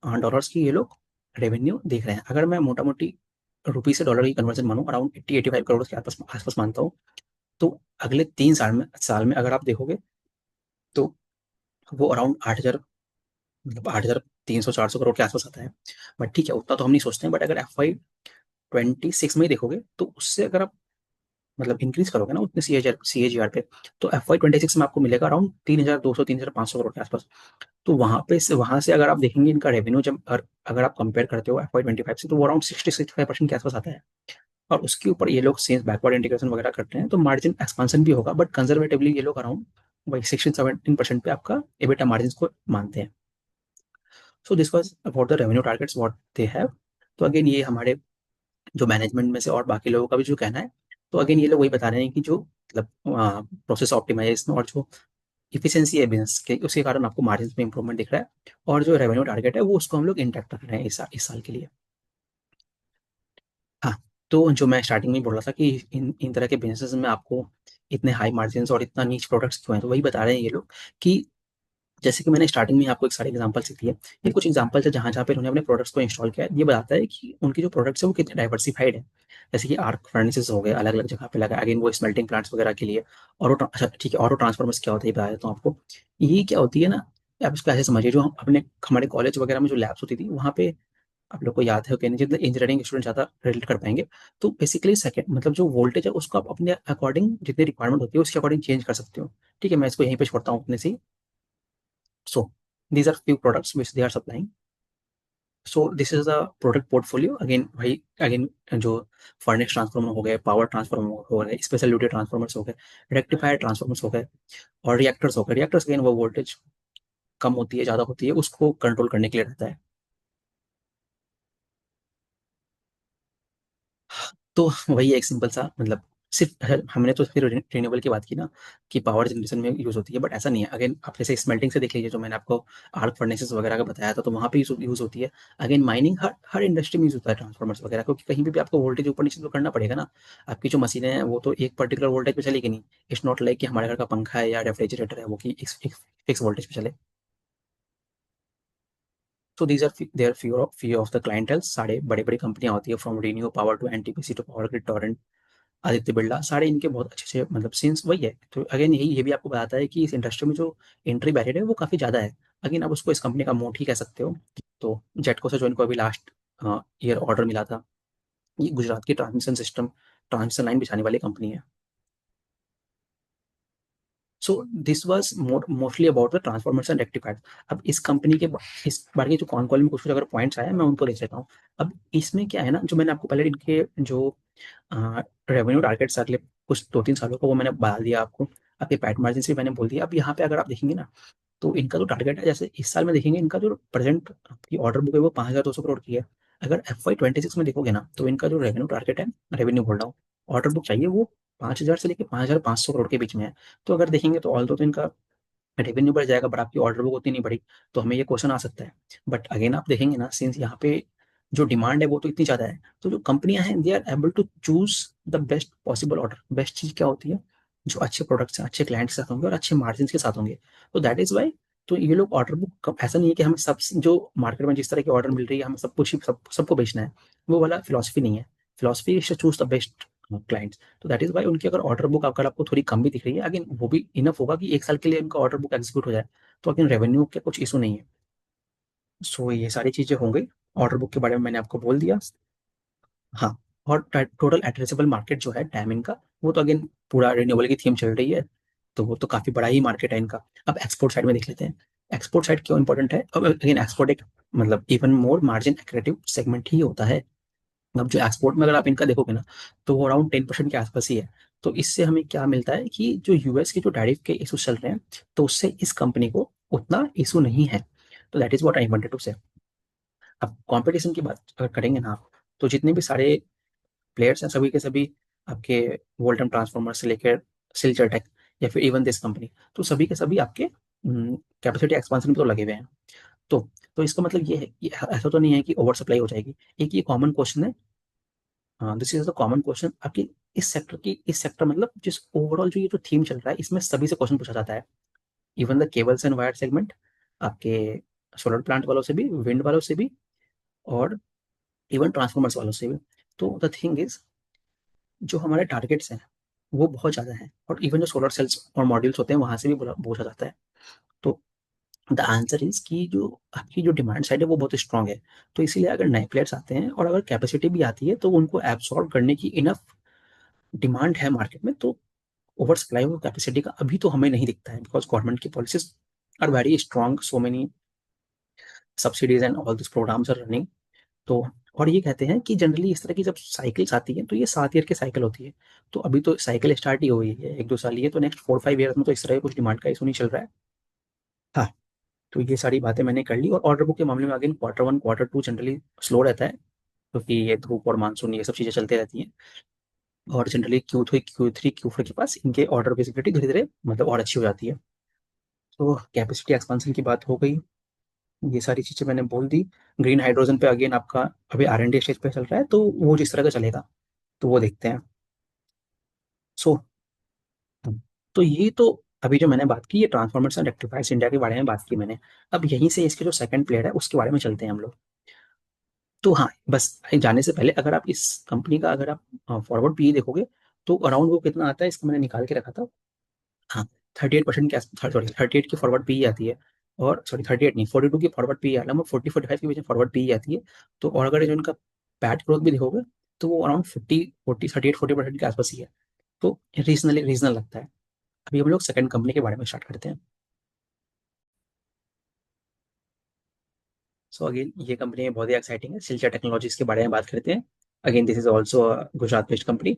की ये लोग रेवेन्यू देख रहे हैं। अगर मैं मोटा मोटी रुपी से डॉलर की कन्वर्जन मानूँ, अराउंड 80-85 करोड़ के आसपास आसपास मानता हूँ। तो अगले 3 साल में अगर आप देखोगे, तो वो अराउंड 8,000, मतलब 8,300-400 करोड़ के आसपास आता है। बट ठीक है, उतना तो हम नहीं सोचते हैं। बट अगर FY 26 में ही देखोगे, तो उससे अगर आप मतलब इंक्रीज करोगे ना उतने CAGR पे, तो FY 26 में आपको मिलेगा अराउंड 3,200 3,500 करोड़ के आसपास। तो वहां से अगर आप देखेंगे इनका रेवेन्यू, जब अगर आप कंपेयर करते हो FY 25 से, तो वो अराउंड 60-65% के आसपास आता है। और उसके ऊपर ये लोग सेल्स बैकवर्ड इंटीग्रेशन वगैरह करते हैं, तो मार्जिन एक्सपांसन भी होगा। बट कंजर्वेटिवली ये लोग अराउंड वही 16-17% पे आपका एबिटा मार्जिन को मानते हैं। So this was about the revenue targets what they have. तो अगेन ये हमारे जो मैनेजमेंट में से और बाकी लोगों का भी जो कहना है, तो अगेन ये लोग वही बता रहे हैं कि जो मतलब प्रोसेस ऑप्टिमाइजेशन और जो इफिशिएंसी है बिजनेस के, उसके कारण आपको मार्जिन में इंप्रूवमेंट दिख रहा है। और जो रेवेन्यू टारगेट है वो उसको हम लोग इंटैक्ट रख रहे हैं इस साल के लिए। हाँ, तो जो मैं स्टार्टिंग में ही बोल रहा था कि इन इन तरह के बिजनेसेस में आपको इतने हाई मार्जिन और इतना नीच प्रोडक्ट्स क्यों हैं, तो वही बता रहे हैं ये लोग कि जैसे कि मैंने स्टार्टिंग में आपको एक सारे एग्जांपल्स दिए। ये कुछ एग्जांपल्स है जहाँ जहाँ पे उन्होंने अपने प्रोडक्ट्स को इंस्टॉल किया है। ये बताता है कि उनकी जो प्रोडक्ट्स है वो कितने डाइवर्सिफाइड है। जैसे कि आर्क फर्नेसेस हो गए, अलग अलग जगह पे लगा, अगेन वो स्मेल्टिंग प्लांट्स वगैरह के लिए। अच्छा ठीक है, ऑटो ट्रांसफॉर्मर्स क्या होता है ये बता देता हूँ आपको। ये क्या होती है ना, आप इसको ऐसे समझिए, जो हम अपने हमारे कॉलेज वगैरह में जो लैब्स होती थी, वहाँ पे आप लोग को याद है कि नहीं, जितने इंजीनियरिंग स्टूडेंट ज़्यादा रिलेट कर पाएंगे। तो बेसिकली सेकंड मतलब जो वोल्टेज है उसको आप अपने अकॉर्डिंग, जितनी रिक्वायरमेंट होती है उसके अकॉर्डिंग चेंज कर सकते हो। ठीक है, मैं इसको यहीं पे छोड़ता हूँ अपने से। So these are few products which they are supplying. So this is the product portfolio. Again भाई, अगेन जो फर्नेस ट्रांसफार्मर हो गए, पावर ट्रांसफार्मर हो गए, स्पेशल ड्यूटी ट्रांसफार्मर्स हो गए, रेक्टिफायर ट्रांसफार्मर्स हो गए, और रिएक्टर्स हो गए। रिएक्टर्स अगेन वो वोल्टेज कम होती है, ज़्यादा होती है, उसको कंट्रोल करने के लिए रहता है। तो वही एक सिंपल सा मतलब, सिर्फ हमने तो फिर रिन्यूएबल की बात की ना, कि पावर जनरेशन में यूज होती है, बट ऐसा नहीं है। अगेन आप जैसे स्मेल्टिंग से देख लीजिए, जो मैंने आपको आर्क फर्नेसेस वगैरह का बताया था, तो वहाँ पे यूज होती है। अगेन माइनिंग, हर इंडस्ट्री में यूज होता है ट्रांसफॉर्मर्स वगैरह, क्योंकि कहीं भी आपको वोल्टेज ऊपर नीचे तो करना पड़ेगा ना। आपकी जो मशीनें हैं वो तो एक पर्टिकुलर वोल्टेज पे चलेगी नहीं। इट्स नॉट लाइक कि हमारे घर का पंखा है या रेफ्रिजरेटर है वो कि एक फिक्स वोल्टेज पे चले। So these are there few of the clienteles. सारे बड़े बड़ी कंपनियां होती है, from renew power to NTPC to power grid Torrent, Aditya Birla, सारे इनके बहुत अच्छे से मतलब सीन्स वही है। तो अगेन यही ये भी आपको बताता है कि इस इंडस्ट्री में जो एंट्री बैरियर है वो काफ़ी ज़्यादा है। अगेन आप उसको इस कंपनी का मोट ही कह सकते हो। तो जेटको से जो इनको अभी लास्ट ईयर ऑर्डर मिला था, ये गुजरात की ट्रांसमिशन लाइन बिछाने वाली कंपनी है। So this was mostly about the transformers and rectifiers. अब इस कंपनी के इस बार के जो कॉन कॉल में कुछ कुछ अगर पॉइंट्स आए, मैं उनको देख लेता हूँ। अब इसमें क्या है ना, जो मैंने आपको पहले इनके जो रेवेन्यू टारगेट्स अगले कुछ 2-3 सालों का वो मैंने बता दिया आपको। आपके पैट मार्जिन भी मैंने बोल दिया। अब यहाँ पे अगर आप देखेंगे ना, तो इनका जो टारगेट है, जैसे इस साल में देखेंगे, इनका जो प्रेजेंट की ऑर्डर बुक है वो 5,200 करोड़ की है। अगर FY 26 में देखोगे ना, तो इनका जो रेवेन्यू टारगेट है, रेवेन्यू बोल रहा हूँ, ऑर्डर बुक चाहिए वो 5,000 से लेके 5,500 करोड़ के बीच में है। तो अगर देखेंगे तो ऑल तो इनका रेवेन्यू बढ़ जाएगा, बट आपकी ऑर्डर बुक उतनी नहीं बढ़ी। तो हमें ये क्वेश्चन आ सकता है। बट अगेन आप देखेंगे ना, सिंस यहाँ पे जो डिमांड है वो तो इतनी ज्यादा है, तो जो कंपनियां हैं they are able to choose the best possible order. Best चीज क्या होती है? जो अच्छे प्रोडक्ट्स हैं, अच्छे क्लाइंट्स के साथ होंगे और अच्छे मार्जिन के साथ होंगे। तो दैट इज वाई, तो ये लोग ऑर्डर बुक, ऐसा नहीं है कि हमें सब जो मार्केट में जिस तरह की ऑर्डर मिल रही है हमें सब कुछ ही सबको बेचना है। वो वाला फिलोसफी नहीं है। Philosophy is to choose the best clients. तो दैट इज वाई उनकी अगर ऑर्डर बुक अगर आपको थोड़ी कम भी दिख रही है, अगेन वो भी इनफ होगा कि 1 साल के लिए उनका ऑर्डर बुक एग्जीक्यूट हो जाए। तो अगेन रेवेन्यू के कुछ इशू नहीं है। सो ये सारी चीजें हो गई। ऑर्डर बुक के बारे में मैंने आपको बोल दिया। हाँ। और टोटल एड्रेसेबल मार्केट जो है डायमंड का, वो तो अगेन पूरा रिन्यूएबल की थीम चल रही है, तो वो तो काफी बड़ा ही मार्केट है इनका। अब एक्सपोर्ट साइड में देख लेते हैं। एक्सपोर्ट साइड क्यों इंपॉर्टेंट है? अब अगेन एक्सपोर्ट एक मतलब even more margin accretive segment ही होता है। अब जो एक्सपोर्ट में अगर आप इनका देखोगे ना, तो वो अराउंड 10% के आसपास ही है। तो इससे हमें क्या मिलता है कि जो यूएस के जो टैरिफ के इशू चल रहे हैं, तो उससे इस कंपनी को उतना इशू नहीं है। तो that is what I wanted to say. अब कंपटीशन की बात अगर करेंगे ना आप, तो जितने भी सारे प्लेयर्स हैं सभी के सभी आपके वोल्टम ट्रांसफॉर्मर से लेकर सिल्चर टेक या फिर इवन दिस कंपनी, तो सभी के सभी आपके कैपेसिटी एक्सपांशन में तो लगे हुए हैं। तो तो इसका मतलब ये है कि ऐसा तो नहीं है कि ओवर सप्लाई हो जाएगी। एक ये कॉमन क्वेश्चन है। This is the common question आपकी इस सेक्टर मतलब जिस ओवरऑल जो ये जो थीम चल रहा है, इसमें सभी से क्वेश्चन पूछा जाता है। Even the cables and wire segment, आपके सोलर प्लांट वालों से भी, विंड वालों से भी, और इवन ट्रांसफॉर्मर्स वालों से भी। तो द थिंग इज, जो हमारे टारगेट्स हैं वो बहुत ज़्यादा हैं, और इवन जो सोलर सेल्स और मॉड्यूल्स होते हैं वहां से भी पूछा जाता है। तो द आंसर इज कि जो आपकी जो डिमांड साइड है वो बहुत स्ट्रांग है। तो इसीलिए अगर नए प्लेयर्स आते हैं और अगर कैपेसिटी भी आती है तो उनको एब्सॉर्ब करने की इनफ डिमांड है मार्केट में। तो ओवर सप्लाई ऑफ कैपेसिटी का अभी तो हमें नहीं दिखता है, बिकॉज गवर्नमेंट की policies are very strong, so many subsidies and all this programs are running. तो और ये कहते हैं कि जनरली इस तरह की जब साइकिल्स आती हैं तो ये 7 ईयर की साइकिल होती है। तो अभी तो साइकिल स्टार्ट ही हुई है 1-2 साल, ये तो नेक्स्ट 4-5 ईयर्स में तो इस तरह का कुछ डिमांड का इशू नहीं चल रहा है। हाँ। तो ये सारी बातें मैंने कर ली। और ऑर्डर बुक के मामले में again Q1 Q2 generally slow रहता है, क्योंकि ये धूप और मानसून ये सब चीज़ें चलते रहती हैं। और जनरली Q3 Q4 के पास इनके ऑर्डर विजिबिलिटी धीरे धीरे मतलब और अच्छी हो जाती है। तो कैपेसिटी एक्सपेंशन की बात हो गई, ये सारी चीज़ें मैंने बोल दी। ग्रीन हाइड्रोजन पे अगेन आपका अभी R&D स्टेज पे चल रहा है, तो वो जिस तरह का चलेगा तो वो देखते हैं। सो तो ये तो अभी जो मैंने बात की ये ट्रांसफॉर्मर्स एंड रेक्टिफायर्स इंडिया के बारे में बात की मैंने। अब यहीं से इसके जो सेकंड प्लेयर है उसके बारे में चलते हैं हम लोग। तो हाँ, बस जाने से पहले अगर आप इस कंपनी का अगर आप फॉरवर्ड पी देखोगे, तो अराउंड वो कितना आता है इसका मैंने निकाल के रखा था। हाँ, 38% के सॉरी 38 की फॉरवर्ड पी आती है। और सॉरी 38 नहीं, 42 की फॉरवर्ड पी आना, 40-45 के बीच में फॉरवर्ड पी आती है। तो और अगर जो इनका पैट ग्रोथ भी देखोगे, तो वो अराउंड 38-40% के आसपास ही है। तो रीजनल लगता है। अभी हम लोग सेकंड कंपनी के बारे में स्टार्ट करते हैं। सो अगेन ये कंपनी बहुत ही एक्साइटिंग है, सिल्चा टेक्नोलॉजीज के बारे में बात करते हैं। Again this is also Gujarat based company.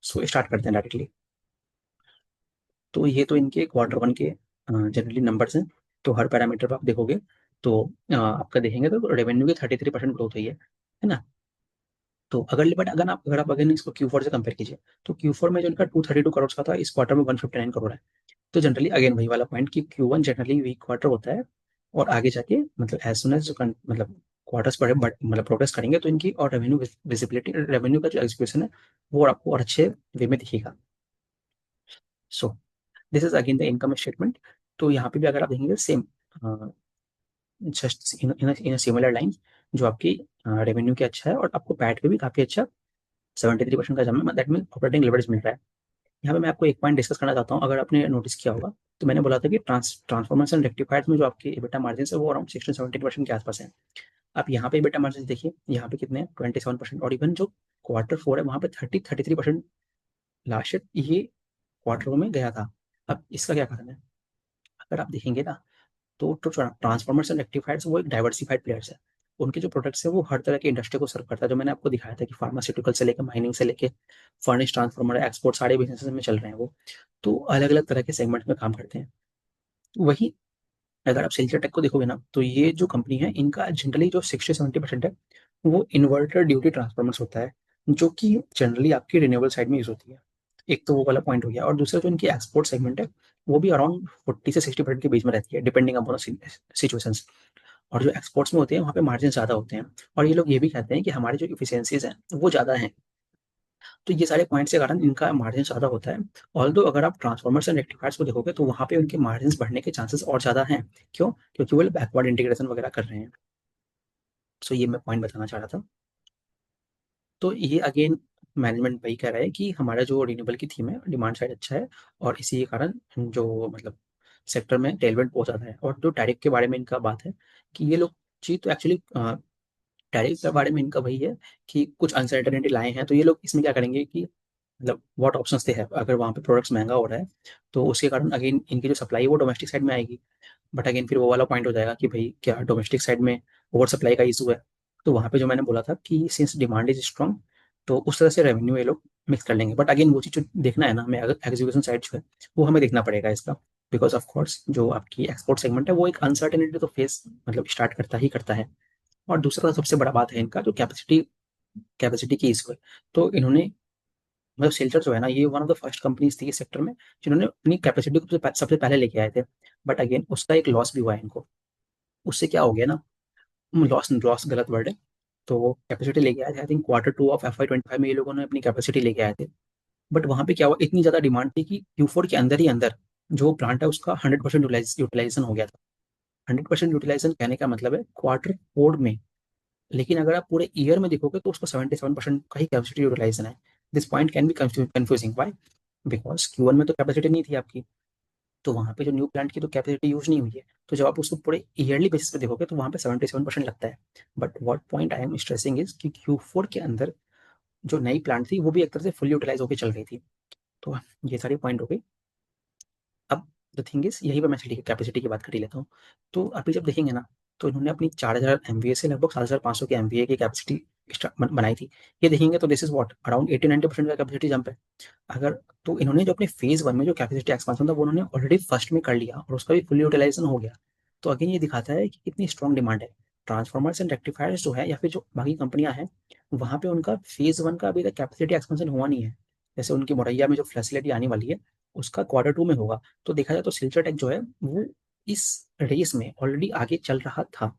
So start करते हैं डायरेक्टली। तो ये तो इनके Q1 के जनरली नंबर्स हैं। तो हर पैरामीटर पर आप देखोगे तो आपका देखेंगे तो रेवेन्यू की 33% ग्रोथ हुई है ना। तो अगर आप अगेन इसको Q4 से कंपेयर कीजिए, तो Q4 में जो इनका 232 करोड़ का था, इस क्वार्टर में 159 करोड़ है। तो जनरली अगेन वही वाला पॉइंट कि Q1 जनरली वीक क्वार्टर होता है। और आगे जाके मतलब एज सुन एज मतलब क्वार्टर्स पर मतलब प्रोग्रेस करेंगे तो इनकी और रेवेन्यू विजिबिलिटी, रेवेन्यू का जो एग्जीक्यूशन है वो आपको और अच्छे वे में दिखेगा। सो this is again the income statement. तो यहाँ पे भी अगर आप देखेंगे same, just in similar line, जो आपकी रेवेन्यू की अच्छा है और आपको पैट पे भी काफी अच्छा 73% का जमा, दैट मीन ऑपरेटिंग लेवरेज मिल रहा है। यहाँ पे मैं आपको एक पॉइंट डिस्कस करना चाहता हूँ, अगर आपने नोटिस किया होगा। तो मैंने बोला था कि ट्रांसफॉर्मर्स एंड रेक्टिफायर्स में जो आपके EBITDA मार्जिन है वो अराउंड 16-17% के आसपास है। आप यहाँ पे EBITDA मार्जिन देखिए, यहाँ पे कितने हैं? 27%। और इवन जो Q4 है वहाँ पे 33% लास्ट ये क्वार्टर में गया था। अब इसका क्या कारण है? अगर आप देखेंगे ना, तो ट्रांसफॉर्मर्स एंड रेक्टिफायर्स वो एक डाइवर्सिफाइड प्लेयर्स है। उनके जो प्रोडक्ट्स है वो हर तरह की इंडस्ट्री को सर्व करता है, जो मैंने आपको दिखाया था कि फार्मास्यूटिकल से लेकर माइनिंग से लेकर फर्निश ट्रांसफॉर्मर एक्सपोर्ट सारे बिजनेस में चल रहे हैं वो। तो अलग अलग तरह के सेगमेंट में काम करते हैं। वही अगर आप सिल्चर टेक को देखोगे ना, तो ये जो कंपनी है इनका जनरली जो 60-70% है वो इन्वर्टर ड्यूटी ट्रांसफॉर्मर्स होता है, जो कि जनरली आपकी रिन्यूएबल साइड में यूज होती है। एक तो वो वाला पॉइंट हो गया, और दूसरा जो इनकी एक्सपोर्ट सेगमेंट है वो भी अराउंड 40 से 60% के बीच में रहती है, डिपेंडिंग अपॉन सिचुएशंस। और जो एक्सपोर्ट्स में होते हैं वहाँ पे मार्जिन ज़्यादा होते हैं, और ये लोग ये भी कहते हैं कि हमारे जो इफिशियंसीज हैं वो ज़्यादा हैं। तो ये सारे पॉइंट्स के कारण इनका मार्जिन ज़्यादा होता है। ऑल्दो अगर आप ट्रांसफॉर्मर्स एंड रेक्टिफायर्स को देखोगे तो वहाँ पे उनके मार्जिन बढ़ने के चांसेस और ज़्यादा हैं। क्यों? क्योंकि वो बैकवर्ड इंटीग्रेशन वगैरह कर रहे हैं। सो ये मैं पॉइंट बताना चाह रहा था। तो ये अगेन मैनेजमेंट वही कह रहा है कि हमारा जो रिन्यूएबल की थीम है डिमांड साइड अच्छा है, और इसी के कारण जो मतलब सेक्टर में टेलमेंट बहुत ज़्यादा है। और जो टैरिफ के बारे में इनका बात है कि ये लोग चीज तो एक्चुअली टैरिफ के बारे में इनका वही है कि कुछ अनसर्टेनिटी लाए हैं, तो ये लोग इसमें क्या करेंगे कि मतलब व्हाट ऑप्शंस दे हैव, अगर वहाँ पे प्रोडक्ट्स महंगा हो रहा है तो उसके कारण अगेन इनकी जो सप्लाई है वो डोमेस्टिक साइड में आएगी। बट अगेन फिर वो वाला पॉइंट हो जाएगा कि भाई क्या डोमेस्टिक साइड में ओवर सप्लाई का इशू है। तो वहाँ पे जो मैंने बोला था कि सिंस डिमांड इज स्ट्रॉन्ग, तो उस तरह से रेवेन्यू ये लोग मिक्स कर लेंगे। बट अगेन वो चीज़ जो देखना है ना हमें, अगर एग्जीक्यूशन साइड जो है वो हमें देखना पड़ेगा इसका। बिकॉज ऑफ कोर्स जो आपकी एक्सपोर्ट सेगमेंट है वो एक अनसर्टेनिटी तो फेस मतलब स्टार्ट करता ही करता है। और दूसरा सबसे बड़ा बात है इनका जो कैपेसिटी कैपेसिटी की इशू है। तो इन्होंने मतलब सिल्चर जो है ना, ये one of the first companies थी इस सेक्टर में जिन्होंने अपनी कैपेसिटी को सबसे पहले लेके आए थे। बट अगेन उसका एक लॉस भी हुआ है इनको। उससे क्या हो गया ना, लॉस लॉस गलत वर्ड है। तो वो कैपेसिटी लेके आए थे, I think Q2 of FY 25 में ये लोगों ने अपनी कैपेसिटी लेके आए थे। बट वहाँ पे क्या हुआ, इतनी ज़्यादा डिमांड थी कि Q4 के अंदर ही अंदर जो प्लांट है उसका 100% यूटिलाइजेशन हो गया था। 100% यूटिलाइजेशन कहने का मतलब है Q4 में। लेकिन अगर आप पूरे ईयर में देखोगे तो उसका 77% का ही कैपेसिटी यूटिलाइजेशन है। This point can be confusing. Why? Because Q1 में तो कैपेसिटी नहीं थी आपकी, तो वहाँ पे जो न्यू प्लांट की तो कैपेसिटी यूज नहीं हुई है। तो जब आप उसको पूरे ईयरली बेसिस पे देखोगे तो वहाँ पे 77% लगता है। But what point I am stressing is कि Q4 के अंदर जो नई प्लांट थी वो भी एक तरह से फुल यूटिलाइज होकर चल रही थी। तो ये सारी पॉइंट हो गई। अब द थिंग इज यहीं पर मैं सिटी की कैपेसिटी की बात कर ही लेता हूँ। तो अभी जब देखेंगे ना, तो इन्होंने अपनी 4000 MVA से लगभग 7500 के MVA की कैपेसिटी बनाई थी। ये देखेंगे तो दिस इज वॉट अराउंड 80-90% का कैपेसिटी जंप है। अगर तो इन्होंने जो अपने फेज वन में जो कैपेसिटी एक्सपांशन था वो उन्होंने ऑलरेडी फर्स्ट में कर लिया और उसका भी फुल यूटिलाइजेशन हो गया। तो अगेन ये दिखाता है कि कितनी स्ट्रॉन्ग डिमांड है। ट्रांसफॉर्मर्स एंड रेक्टिफायर्स जो है या फिर जो बाकी कंपनियां हैं, वहाँ पे उनका फेज वन का अभी तक कैपेसिटी एक्सपेंशन हुआ नहीं है। जैसे उनकी मोरैया में जो फैसिलिटी आने वाली है उसका Q2 में होगा। तो देखा जाए तो सिल्चर टेक जो है वो इस रेस में ऑलरेडी आगे चल रहा था,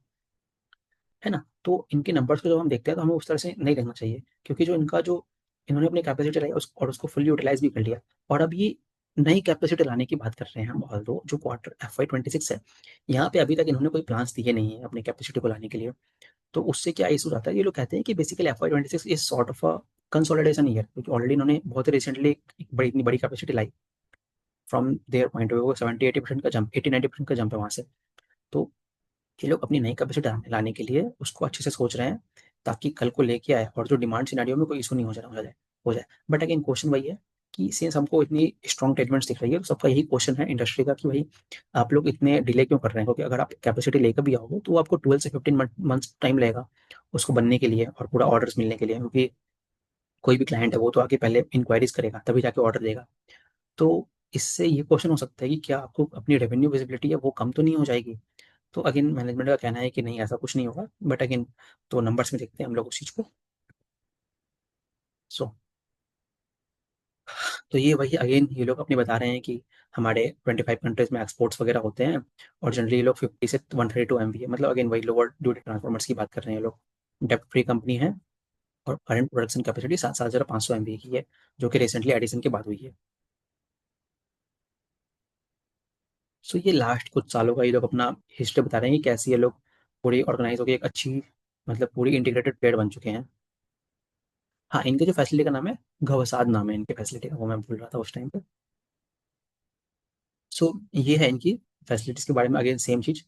है ना? तो इनके नंबर्स को जब हम देखते हैं तो हमें उस तरह से नहीं देखना चाहिए, क्योंकि जो इनका जो इन्होंने अपनी कैपेसिटी लाई और उसको फुल यूटिलाइज भी कर लिया। और अब ये नई कैपेसिटी लाने की बात कर रहे हैं हम, ऑल्दो जो क्वार्टर FY 26 है, यहाँ पे अभी तक इन्होंने कोई प्लान्स दिए नहीं है अपनी कैपेसिटी को लाने के लिए। तो उससे क्या इशू आता है, ये लोग कहते हैं कि basically FY 26 is sort of a consolidation year, क्योंकि ऑलरेडी इन्होंने बहुत ही रिसेंटली एक बड़ी इतनी बड़ी capacity lie. From their point of view 70-80% का जंप, 80-90% का जंप है वहाँ से। तो ये लोग अपनी नई कैपेसिटी लाने के लिए उसको अच्छे से सोच रहे हैं, ताकि कल को लेके आए और जो डिमांड सिनेरियो में कोई इशू नहीं हो जाए। बट अगेन क्वेश्चन वही है कि सिंस हमको इतनी स्ट्रॉन्ग ट्रीटमेंट्स दिख रही है, तो सबका यही क्वेश्चन है इंडस्ट्री का कि भाई आप लोग इतने डिले क्यों कर रहे हैं? क्योंकि अगर आप कैपेसिटी लेकर भी आओगे तो आपको 12 से 15 मंथ्स टाइम लगेगा उसको बनने के लिए और पूरा ऑर्डर्स मिलने के लिए, क्योंकि कोई भी क्लाइंट है वो तो आके पहले इंक्वायरीज करेगा तभी जाके ऑर्डर देगा। तो इससे ये क्वेश्चन हो सकता है कि क्या आपको अपनी रेवेन्यू विजिबिलिटी है वो कम तो नहीं हो जाएगी? तो अगेन मैनेजमेंट का कहना है कि नहीं, ऐसा कुछ नहीं होगा। बट अगेन तो नंबर्स में देखते हैं हम लोग उस चीज़ को। सो तो ये वही अगेन ये लोग अपनी बता रहे हैं कि हमारे 25 कंट्रीज में एक्सपोर्ट्स वगैरह होते हैं, और जनरली ये लोग 50 से 132 MVA, मतलब अगेन वही लोअर ड्यूटी ट्रांसफॉर्मर्स की बात कर रहे हैं ये लोग। डेप्ट फ्री कंपनी है, और करंट प्रोडक्शन कैपेसिटी 7,500 MVA की है, जो कि रिसेंटली एडिशन के बाद हुई है। सो ये लास्ट कुछ सालों का ये लोग अपना हिस्ट्री बता रहे हैं कि कैसे ये लोग पूरी ऑर्गेनाइज होकर एक अच्छी मतलब पूरी इंटीग्रेटेड प्लेयर बन चुके हैं। हाँ, इनके जो फैसिलिटी का नाम है, घवसाद नाम है इनके फैसिलिटी का, वो मैं भूल रहा था उस टाइम पे। सो ये है इनकी फैसिलिटीज के बारे में अगेन सेम चीज।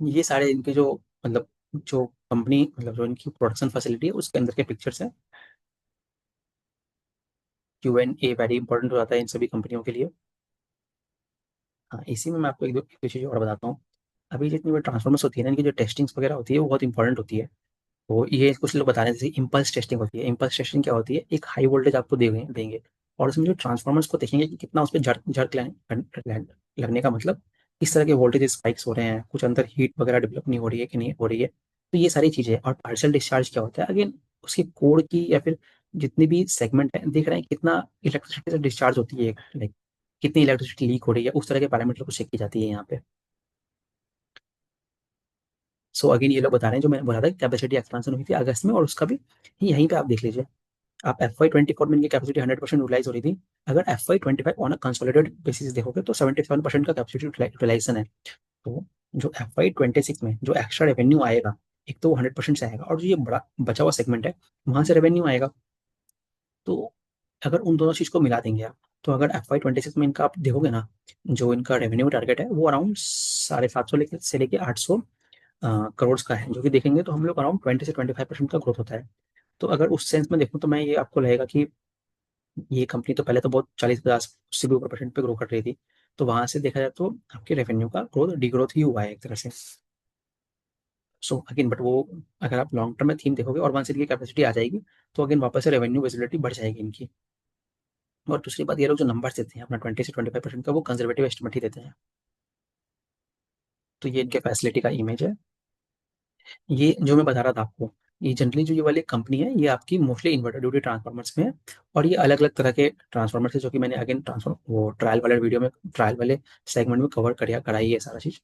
ये सारे इनके जो मतलब जो कंपनी मतलब जो इनकी प्रोडक्शन फैसिलिटी है उसके अंदर के पिक्चर्स हैं। Q&A वेरी इंपॉर्टेंट हो जाता है इन सभी कंपनियों के लिए। हाँ, इसी में मैं आपको एक दो चीज़ और बताता हूँ। अभी जितनी भी ट्रांसफॉर्मर्स होती है ना, इनकी जो टेस्टिंग्स वगैरह होती है वो बहुत इंपॉर्टेंट होती है। तो ये कुछ लोग बता रहे हैं जैसे इम्पल्स टेस्टिंग होती है। इम्पल्स टेस्टिंग क्या होती है, एक हाई वोल्टेज आपको देंगे और उसमें जो ट्रांसफॉर्मर्स को देखेंगे कि कितना उस पर झर्क झर्क लगने का मतलब किस तरह के वोल्टेज स्पाइक्स हो रहे हैं, कुछ अंदर हीट वगैरह डेवलप नहीं हो रही है कि नहीं हो रही है। तो ये सारी चीज़ें। और पार्शियल डिस्चार्ज क्या होता है, अगेन उसकी कोड की या फिर जितनी भी सेगमेंट है देख रहे हैं कितना इलेक्ट्रिसिटी से डिस्चार्ज होती है, लाइक कितनी इलेक्ट्रिसिटी लीक हो रही है, उस तरह के पैरामीटर को चेक की जाती है यहाँ पे। सो अगेन ये लोग बता रहे हैं जो मैंने बोला था कैपेसिटी एक्सपेंशन हुई थी अगस्त में, और उसका भी यहीं पे आप देख लीजिए। आप FY 24 में इनकी कैपेसिटी 100% यूटिलाइज हो रही थी। अगर FY 25 on a consolidated basis देखोगे तो 77% का कैपेसिटी यूटिलाइजेशन है। तो जो FY 26 में जो एक्स्ट्रा रेवेन्यू आएगा, एक तो वो 100% से आएगा, और जो ये बड़ा बचा हुआ सेगमेंट है वहां से रेवेन्यू आएगा। तो अगर उन दोनों चीज को मिला देंगे आप, तो अगर FY 26 में इनका आप देखोगे ना, जो इनका रेवेन्यू टारगेट है वो अराउंड 750 से लेके 800 करोड़ का है, जो कि देखेंगे तो हम लोग अराउंड 20 से 25% का ग्रोथ होता है। तो अगर उस सेंस में देखूँ तो मैं ये आपको लगेगा कि ये कंपनी तो पहले तो बहुत 40-50 उससे भी ऊपर परसेंट पे ग्रो कर रही थी। तो वहां से देखा जाए तो आपके रेवेन्यू का ग्रोथ डिग्रोथ ही हुआ है एक तरह से। सो अगेन बट वो, अगर आप लॉन्ग टर्म में थीम देखोगे और वंस इनकी कैपेसिटी आ जाएगी तो अगेन वापस से रेवेन्यू विजिबिलिटी बढ़ जाएगी इनकी। और दूसरी बात, ये लोग जो नंबर्स देते हैं अपना 20 से 25% का, वो कंजर्वेटिव एस्टिमेट ही देते हैं। तो ये इनके फैसिलिटी का इमेज है। ये जो मैं बता रहा था आपको, ये जनरली जो ये वाली कंपनी है ये आपकी मोस्टली इन्वर्टर ड्यूटी ट्रांसफार्मर्स में है। और ये अलग अलग तरह के ट्रांसफार्मर्स है जो कि मैंने अगेन ट्रांसफॉर्म वो ट्रायल वाले वीडियो में, ट्रायल वाले सेगमेंट में कवर कराई है सारा चीज।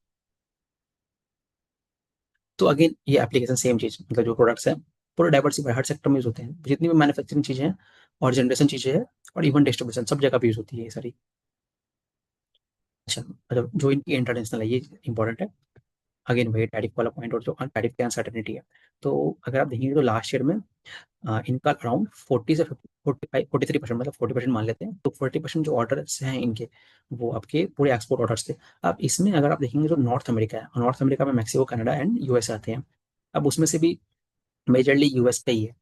तो अगेन ये एप्लीकेशन सेम चीज, मतलब जो प्रोडक्ट्स हैं पूरे डाइवर्सिफाई हर सेक्टर में यूज होते हैं, जितनी भी मैन्युफैक्चरिंग चीजें हैं और जनरेशन चीजें हैं और इवन डिस्ट्रीब्यूशन सब जगह पे यूज होती है ये सारी। अच्छा, मतलब जो इनकी इंटरनेशनल है ये इंपॉर्टेंट है। अगेन वही टैरिफ वाला पॉइंट, और जो टैरिफ की अनसर्टेनिटी है। तो अगर आप देखेंगे तो लास्ट ईयर में इनका अराउंड 40 से 45 43%, मतलब 40% मान लेते हैं, तो 40% जो ऑर्डर्स हैं इनके वो आपके पूरे एक्सपोर्ट ऑर्डर्स थे। अब इसमें अगर आप देखेंगे जो नॉर्थ अमेरिका है, नॉर्थ अमेरिका में मैक्सिको, कनाडा एंड यूएस आते हैं। अब उसमें से भी मेजरली यूएस पे ही है,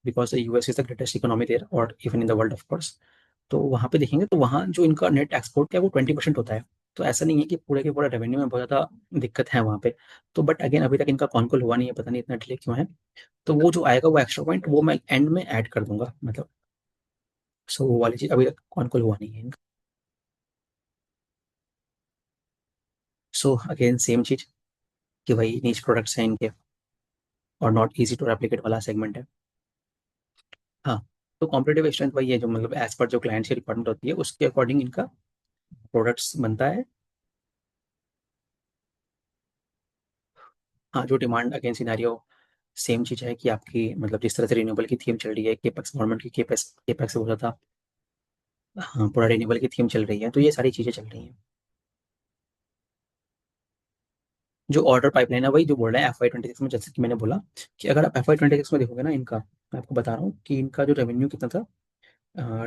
because US is the greatest economy there और even in the world of course. तो वहाँ पे देखेंगे तो वहाँ जो इनका नेट एक्सपोर्ट है वो 20% होता है। तो ऐसा नहीं है कि पूरे के पूरा रेवेन्यू में बहुत ज़्यादा दिक्कत है वहाँ पे। तो बट अगेन अभी तक इनका कॉन्कॉल हुआ नहीं है, पता नहीं इतना डिले क्यों है। तो वो जो आएगा वो एक्स्ट्रा पॉइंट वो मैं एंड में ऐड कर दूंगा, मतलब। सो वो वाली चीज़ अभी तक कॉन्कॉल हुआ नहीं है इनका। सो अगेन सेम चीज़ कि भाई नीच प्रोडक्ट्स हैं इनके और नॉट इजी टू रेप्लिकेट वाला सेगमेंट है। हाँ, तो कॉम्पिटेटिव स्ट्रेंथ वही है जो मतलब एज पर जो क्लाइंट्स की रिक्वायरमेंट होती है उसके अकॉर्डिंग इनका प्रोडक्ट्स बनता है। हाँ, जो डिमांड अगेन सिनेरियो सेम चीज़ है कि आपकी मतलब जिस तरह से रिन्यूएबल की थीम चल रही है, केपेक्स गवर्नमेंट की केपेक्स केपेक्स से बहुत ज़्यादा, हाँ पूरा रिन्यूएबल की थीम चल रही है, तो ये सारी चीज़ें चल रही हैं। जो ऑर्डर पाइपलाइन है वही जो बोल रहे हैं FY 26 में, जैसे कि मैंने बोला कि अगर आप FY 26 में देखोगे ना इनका, मैं आपको बता रहा हूँ कि इनका जो रेवेन्यू कितना था।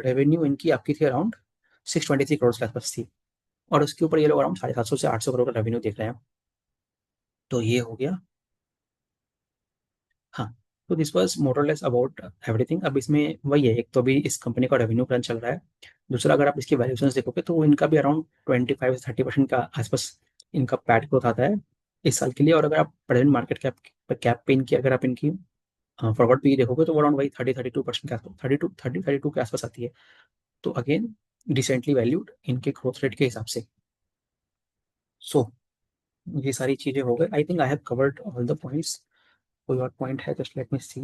रेवेन्यू इनकी आपकी थी अराउंड 623 करोड़ के आसपास थी, और उसके ऊपर ये लोग अराउंड 750 से 800 करोड़ का रेवेन्यू देख रहे हैं। तो ये हो गया। हाँ, तो दिस वाज मोरलेस अबाउट एवरीथिंग। अब इसमें वही है, एक तो अभी इस कंपनी का रेवेन्यू क्रंच चल रहा है। दूसरा, अगर आप इसकी वैल्यूएशन देखोगे तो इनका भी अराउंड 25 से 30% का आसपास इनका पैट ग्रोथ आता है इस साल के लिए। और अगर आप प्रेजेंट मार्केट कैप पे इनकी अगर आप इनकी फॉरवर्ड पे देखोगे तो अराउंड वही 30-32% के आसपास, 32 के आसपास आती है। तो अगेन डिसेंटली वैल्यूड इनके ग्रोथ रेट के हिसाब से। सो ये सारी चीजें हो गई। I think I have covered all the points. कोई और पॉइंट है? Just let me see.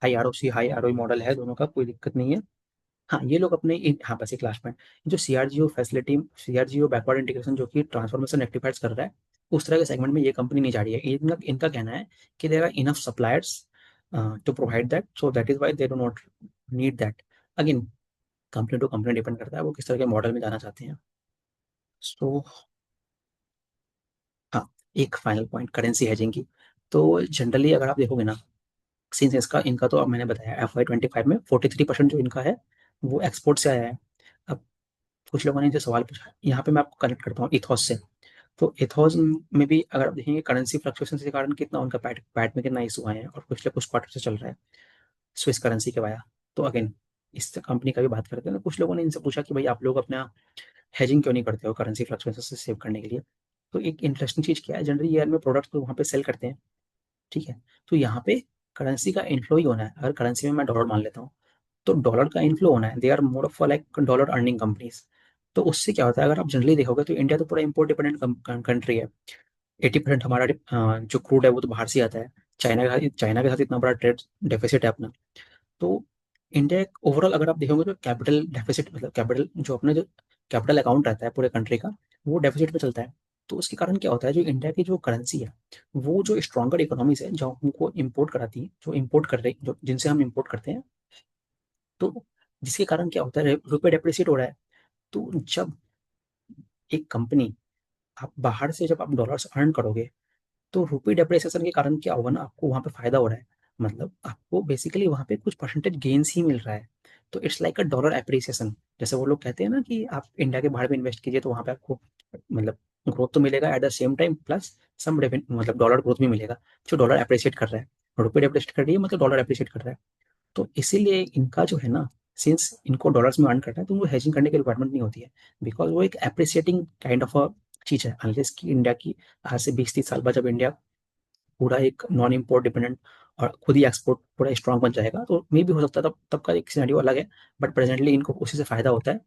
High ROC high ROE model है दोनों का, कोई दिक्कत नहीं है। हाँ, ये लोग अपने हाँ बस एक लास्ट पॉइंट, जो CRGO facility, CRGO backward integration जो कि ट्रांसफॉर्मेशन रेक्टिफाइड्स कर रहा है, उस तरह के सेगमेंट में ये कंपनी नहीं जा रही है। इनका कहना है कि there are enough suppliers to provide that, so that is why they do not need that. Again company to company depend करता है वो किस तरह के मॉडल में जाना चाहते हैं। सो हाँ, एक फाइनल पॉइंट करेंसी हेजिंग की। तो जनरली अगर आप देखोगे ना, सिंस इसका इनका तो अब मैंने बताया FY 25 में 43% जो इनका है वो एक्सपोर्ट से आया है। अब कुछ लोगों ने इनसे सवाल पूछा, यहाँ पे मैं आपको कनेक्ट करता हूँ इथॉस से। तो इथॉस में भी अगर आप देखेंगे करेंसी फ्लक्चुएशन के कारण कितना उनका पैट पैट में कितना इशू आए हैं, और पिछले कुछ क्वार्टर से चल रहा है स्विस करेंसी के वाया। तो अगेन इस कंपनी का भी बात करते हैं ना, कुछ लोगों ने इनसे पूछा कि भाई आप लोग अपना हेजिंग क्यों नहीं करते हो करेंसी फ्लक्चुएशन से सेव करने के लिए। तो एक इंटरेस्टिंग चीज़ क्या है, जनरली ईयर में प्रोडक्ट्स तो वहाँ पे सेल करते हैं, ठीक है। तो यहाँ पे करेंसी का इनफ्लो ही होना है। अगर करेंसी में मैं डॉलर मान लेता हूँ तो डॉलर का इनफ्लो होना है। They are more of like dollar earning companies. तो उससे क्या होता है, अगर आप जनरली देखोगे तो इंडिया तो पूरा इंपोर्ट डिपेंडेंट कंट्री है। 80% हमारा जो क्रूड है वो तो बाहर से आता है। चाइना के साथ इतना बड़ा ट्रेड डेफिसिट है अपना। तो इंडिया एक ओवरऑल अगर आप देखोगे तो कैपिटल डेफिसिट, मतलब कैपिटल जो अपना जो कैपिटल अकाउंट रहता है पूरे कंट्री का, वो डेफिसिट में चलता है। तो उसके कारण क्या होता है, जो इंडिया की जो करेंसी है, वो जो स्ट्रॉन्गर इकोनॉमीज है जो हमको इम्पोर्ट कराती है, जो इम्पोर्ट कर रही जो जिनसे हम इम्पोर्ट करते हैं, तो जिसके कारण क्या होता है, रुपये डेप्रिसिएट हो रहा है। तो जब एक कंपनी, आप बाहर से जब आप डॉलर्स अर्न करोगे, तो रुपी डेप्रिसिएशन के कारण क्या होगा ना, आपको वहाँ पे फायदा हो रहा है। मतलब आपको बेसिकली वहाँ पे कुछ परसेंटेज गेन्स ही मिल रहा है। तो it's like a dollar appreciation. जैसे वो लोग कहते हैं ना कि आप इंडिया के बाहर में इन्वेस्ट कीजिए तो वहाँ पे आपको मतलब ग्रोथ तो मिलेगा, at the same time plus some मतलब डॉलर ग्रोथ भी मिलेगा। जो डॉलर एप्रिशिएट कर रहा है, रुपये डेप्रिशिएट कर रही है, मतलब डॉलर एप्रिशिएट कर रहा है। तो इसीलिए इनका जो है ना, सिंस इनको डॉलर्स में अर्न करना है, तो वो हेजिंग करने की रिक्वायरमेंट नहीं होती है। बिकॉज वो एक एप्रिसिएटिंग काइंड ऑफ अ चीज है, अनलेस की इंडिया की आज से 20-30 साल बाद जब इंडिया पूरा एक नॉन इम्पोर्ट डिपेंडेंट और खुद ही एक्सपोर्ट पूरा स्ट्रांग बन जाएगा, तो मे भी हो सकता है तब तब का एक सिनेरियो अलग है। बट प्रेजेंटली इनको उसी से फायदा होता है।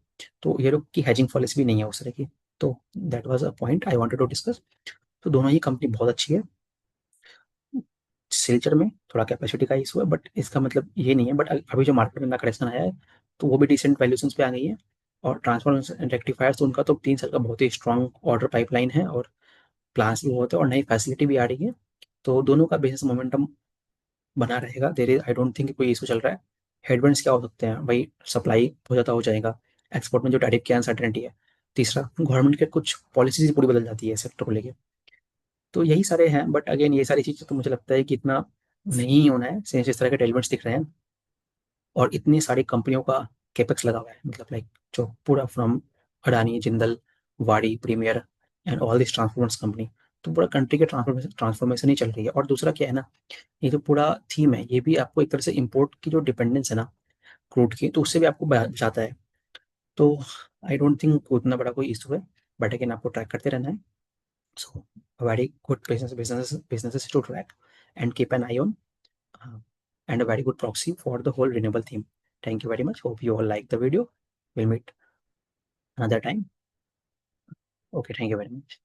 तो ये लोग की हैजिंग पॉलिसी भी नहीं है उस तरह की। तो that was a point I wanted to discuss. तो दोनों ही कंपनी बहुत अच्छी है। सिल्चर में थोड़ा कैपेसिटी का इशू है, बट इसका मतलब ये नहीं है। बट अभी जो मार्केट में नया करेक्शन आया है, तो वो भी डिसेंट वैल्यूएशंस पे आ गई है। और ट्रांसफॉर्मर एंड रेक्टिफायर्स, तो उनका तो 3 साल का बहुत ही स्ट्रॉन्ग ऑर्डर पाइपलाइन है, और प्लान्स भी बहुत है, और नई फैसिलिटी भी आ रही है। तो दोनों का बिजनेस मोमेंटम बना रहेगा। There is I don't think कोई इशू चल रहा है। हेडविंड्स क्या हो सकते हैं भाई, सप्लाई हो जाता हो जाएगा, एक्सपोर्ट में जो टैरिफ की अनसर्टेनिटी है। तीसरा, गवर्नमेंट के कुछ पॉलिसीज पूरी बदल जाती है सेक्टर को लेके। तो यही सारे हैं, बट अगेन ये सारी चीज़ें तो मुझे लगता है कि इतना नहीं होना है, सिंस इस तरह के टेलमेंट्स दिख रहे हैं और इतनी सारी कंपनियों का कैपेक्स लगा हुआ है, मतलब लाइक जो पूरा from Adani, Jindal, Waaree, premier and all this transports company. तो पूरा कंट्री के ट्रांसफॉर्मेशन ही चल रही है। और दूसरा क्या है ना, ये जो पूरा थीम है, ये भी आपको एक तरह से इम्पोर्ट की जो डिपेंडेंस है ना क्रूड की, तो उससे भी आपको बचाता है। तो आई डोंट थिंक उतना बड़ा कोई इशू है। बट अगेन आपको ट्रैक करते रहना है। So very good businesses to track and keep an eye on, and a very good proxy for the whole renewable theme. Thank you very much. Hope you all like the video. We'll meet another time. Okay, thank you very much.